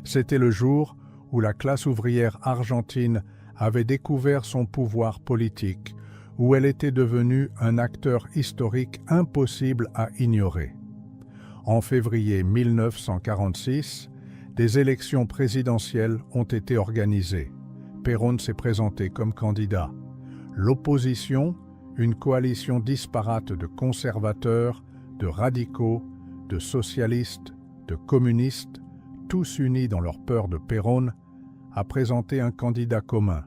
C'était le jour où la classe ouvrière argentine avait découvert son pouvoir politique, où elle était devenue un acteur historique impossible à ignorer. En février 1946, des élections présidentielles ont été organisées. Perón s'est présenté comme candidat. L'opposition, une coalition disparate de conservateurs, de radicaux, de socialistes, de communistes, tous unis dans leur peur de Perón, a présenté un candidat commun.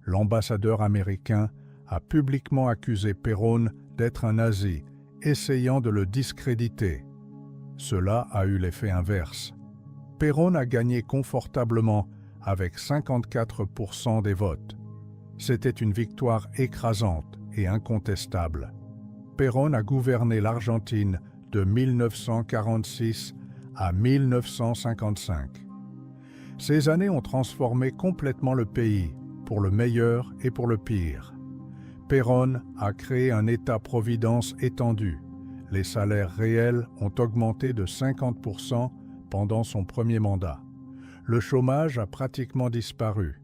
L'ambassadeur américain a publiquement accusé Perón d'être un nazi, essayant de le discréditer. Cela a eu l'effet inverse. Perón a gagné confortablement avec 54% des votes. C'était une victoire écrasante et incontestable. Perón a gouverné l'Argentine de 1946 à 1955. Ces années ont transformé complètement le pays, pour le meilleur et pour le pire. Perón a créé un État-providence étendu. Les salaires réels ont augmenté de 50% pendant son premier mandat. Le chômage a pratiquement disparu.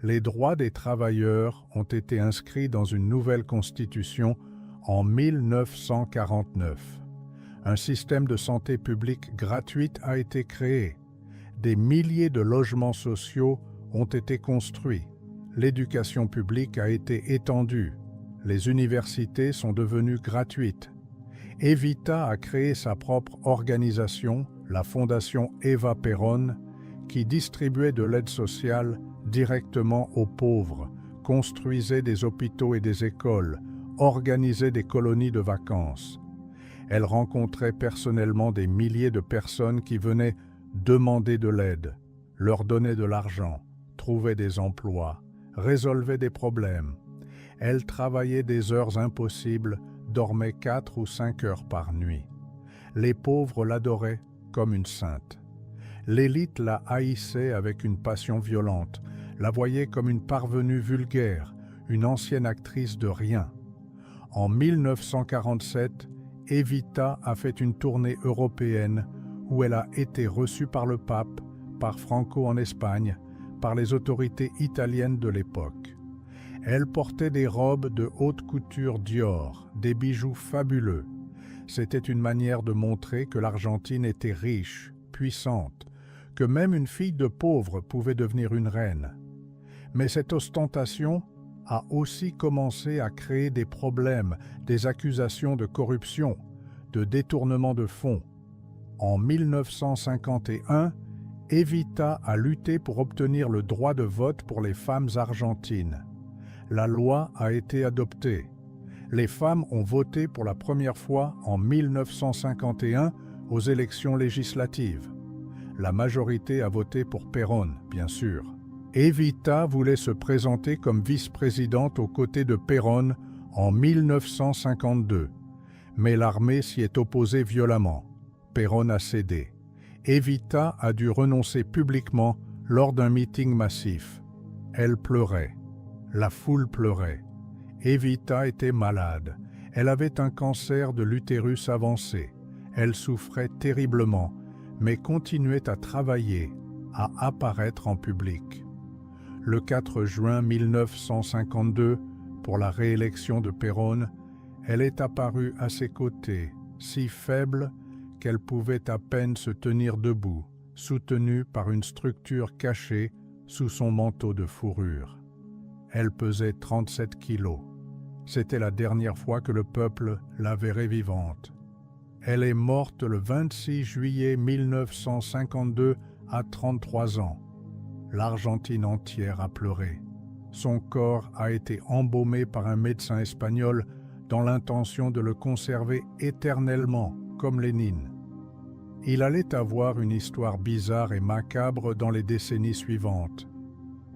Les droits des travailleurs ont été inscrits dans une nouvelle constitution en 1949. Un système de santé publique gratuite a été créé. Des milliers de logements sociaux ont été construits. L'éducation publique a été étendue. Les universités sont devenues gratuites. Evita a créé sa propre organisation, la Fondation Eva Perón, qui distribuait de l'aide sociale directement aux pauvres, construisait des hôpitaux et des écoles, organisait des colonies de vacances. Elle rencontrait personnellement des milliers de personnes qui venaient demander de l'aide, leur donnait de l'argent, trouvait des emplois, résolvait des problèmes. Elle travaillait des heures impossibles, dormait 4 ou 5 heures par nuit. Les pauvres l'adoraient comme une sainte. L'élite la haïssait avec une passion violente, la voyait comme une parvenue vulgaire, une ancienne actrice de rien. En 1947, Evita a fait une tournée européenne où elle a été reçue par le pape, par Franco en Espagne, par les autorités italiennes de l'époque. Elle portait des robes de haute couture Dior, des bijoux fabuleux. C'était une manière de montrer que l'Argentine était riche, puissante, que même une fille de pauvre pouvait devenir une reine. Mais cette ostentation a aussi commencé à créer des problèmes, des accusations de corruption, de détournement de fonds. En 1951, Evita a lutté pour obtenir le droit de vote pour les femmes argentines. La loi a été adoptée. Les femmes ont voté pour la première fois en 1951 aux élections législatives. La majorité a voté pour Perón, bien sûr. Evita voulait se présenter comme vice-présidente aux côtés de Perón en 1952, mais l'armée s'y est opposée violemment. Perón a cédé. Evita a dû renoncer publiquement lors d'un meeting massif. Elle pleurait. La foule pleurait. Evita était malade. Elle avait un cancer de l'utérus avancé. Elle souffrait terriblement, mais continuait à travailler, à apparaître en public. Le 4 juin 1952, pour la réélection de Perón, elle est apparue à ses côtés, si faible qu'elle pouvait à peine se tenir debout, soutenue par une structure cachée sous son manteau de fourrure. Elle pesait 37 kilos. C'était la dernière fois que le peuple la verrait vivante. Elle est morte le 26 juillet 1952 à 33 ans. L'Argentine entière a pleuré. Son corps a été embaumé par un médecin espagnol dans l'intention de le conserver éternellement, comme Lénine. Il allait avoir une histoire bizarre et macabre dans les décennies suivantes.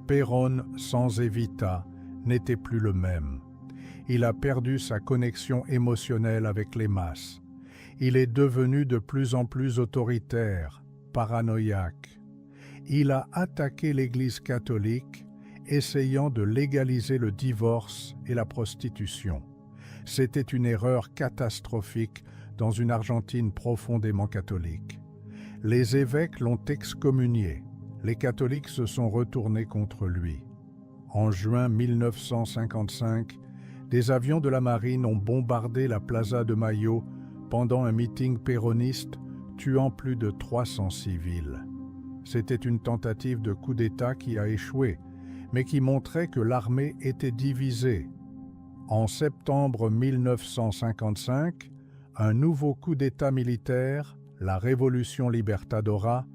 Perón sans Evita n'était plus le même. Il a perdu sa connexion émotionnelle avec les masses. Il est devenu de plus en plus autoritaire, paranoïaque. Il a attaqué l'Église catholique, essayant de légaliser le divorce et la prostitution. C'était une erreur catastrophique dans une Argentine profondément catholique. Les évêques l'ont excommunié. Les catholiques se sont retournés contre lui. En juin 1955, des avions de la marine ont bombardé la Plaza de Mayo pendant un meeting péroniste, tuant plus de 300 civils. C'était une tentative de coup d'État qui a échoué, mais qui montrait que l'armée était divisée. En septembre 1955, un nouveau coup d'État militaire, la Révolution Libertadora,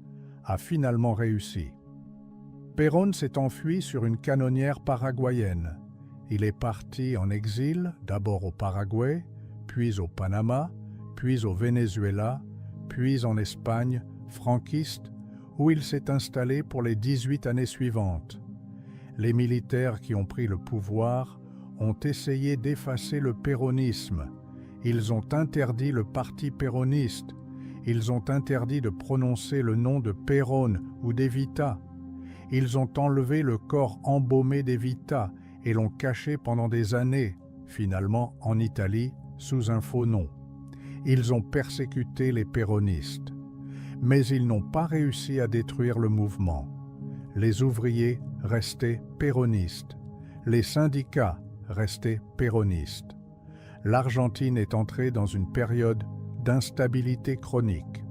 a finalement réussi. Perón s'est enfui sur une canonnière paraguayenne. Il est parti en exil, d'abord au Paraguay, puis au Panama, puis au Venezuela, puis en Espagne, franquiste, où il s'est installé pour les 18 années suivantes. Les militaires qui ont pris le pouvoir ont essayé d'effacer le péronisme. Ils ont interdit le parti péroniste. Ils ont interdit de prononcer le nom de Perón ou d'Evita. Ils ont enlevé le corps embaumé d'Evita et l'ont caché pendant des années, finalement en Italie, sous un faux nom. Ils ont persécuté les péronistes. Mais ils n'ont pas réussi à détruire le mouvement. Les ouvriers restaient péronistes. Les syndicats restaient péronistes. L'Argentine est entrée dans une période d'instabilité chronique.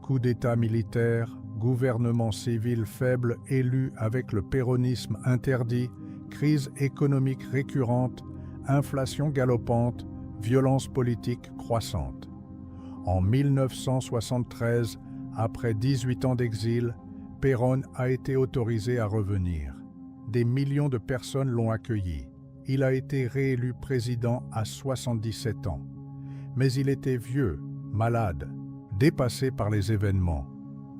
Coup d'État militaire, gouvernement civil faible élu avec le péronisme interdit, crise économique récurrente, inflation galopante, violence politique croissante. En 1973, après 18 ans d'exil, Perón a été autorisé à revenir. Des millions de personnes l'ont accueilli. Il a été réélu président à 77 ans. Mais il était vieux, malade, dépassé par les événements.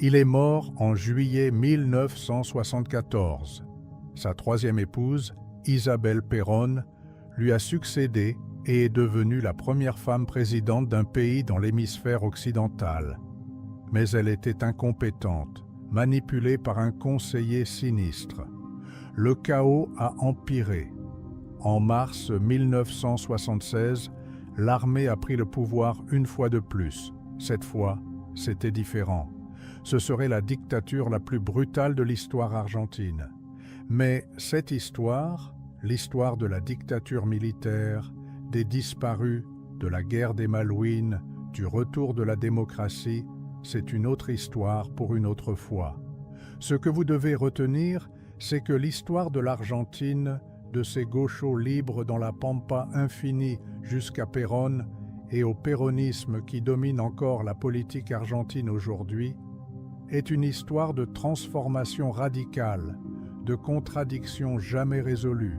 Il est mort en juillet 1974. Sa troisième épouse, Isabel Perón, lui a succédé et est devenue la première femme présidente d'un pays dans l'hémisphère occidental. Mais elle était incompétente, manipulée par un conseiller sinistre. Le chaos a empiré. En mars 1976, l'armée a pris le pouvoir une fois de plus. Cette fois, c'était différent. Ce serait la dictature la plus brutale de l'histoire argentine. Mais cette histoire, l'histoire de la dictature militaire, des disparus, de la guerre des Malouines, du retour de la démocratie, c'est une autre histoire pour une autre fois. Ce que vous devez retenir, c'est que l'histoire de l'Argentine, de ses gauchos libres dans la pampa infinie jusqu'à Perón et au péronisme qui domine encore la politique argentine aujourd'hui, est une histoire de transformation radicale, de contradictions jamais résolues,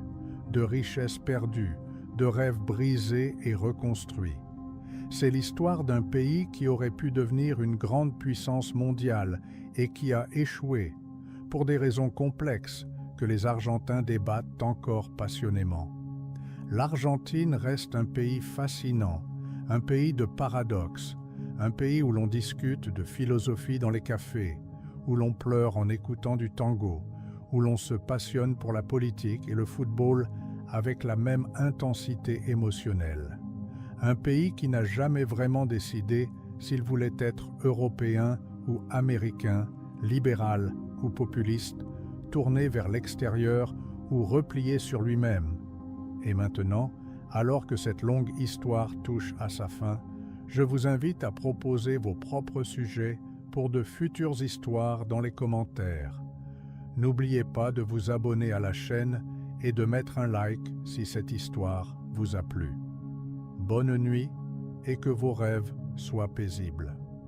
de richesses perdues, de rêves brisés et reconstruits. C'est l'histoire d'un pays qui aurait pu devenir une grande puissance mondiale et qui a échoué, pour des raisons complexes que les Argentins débattent encore passionnément. L'Argentine reste un pays fascinant, un pays de paradoxes, un pays où l'on discute de philosophie dans les cafés, où l'on pleure en écoutant du tango, où l'on se passionne pour la politique et le football avec la même intensité émotionnelle. Un pays qui n'a jamais vraiment décidé s'il voulait être européen ou américain, libéral ou populiste, tourné vers l'extérieur ou replié sur lui-même. Et maintenant, alors que cette longue histoire touche à sa fin, je vous invite à proposer vos propres sujets pour de futures histoires dans les commentaires. N'oubliez pas de vous abonner à la chaîne et de mettre un like si cette histoire vous a plu. Bonne nuit et que vos rêves soient paisibles.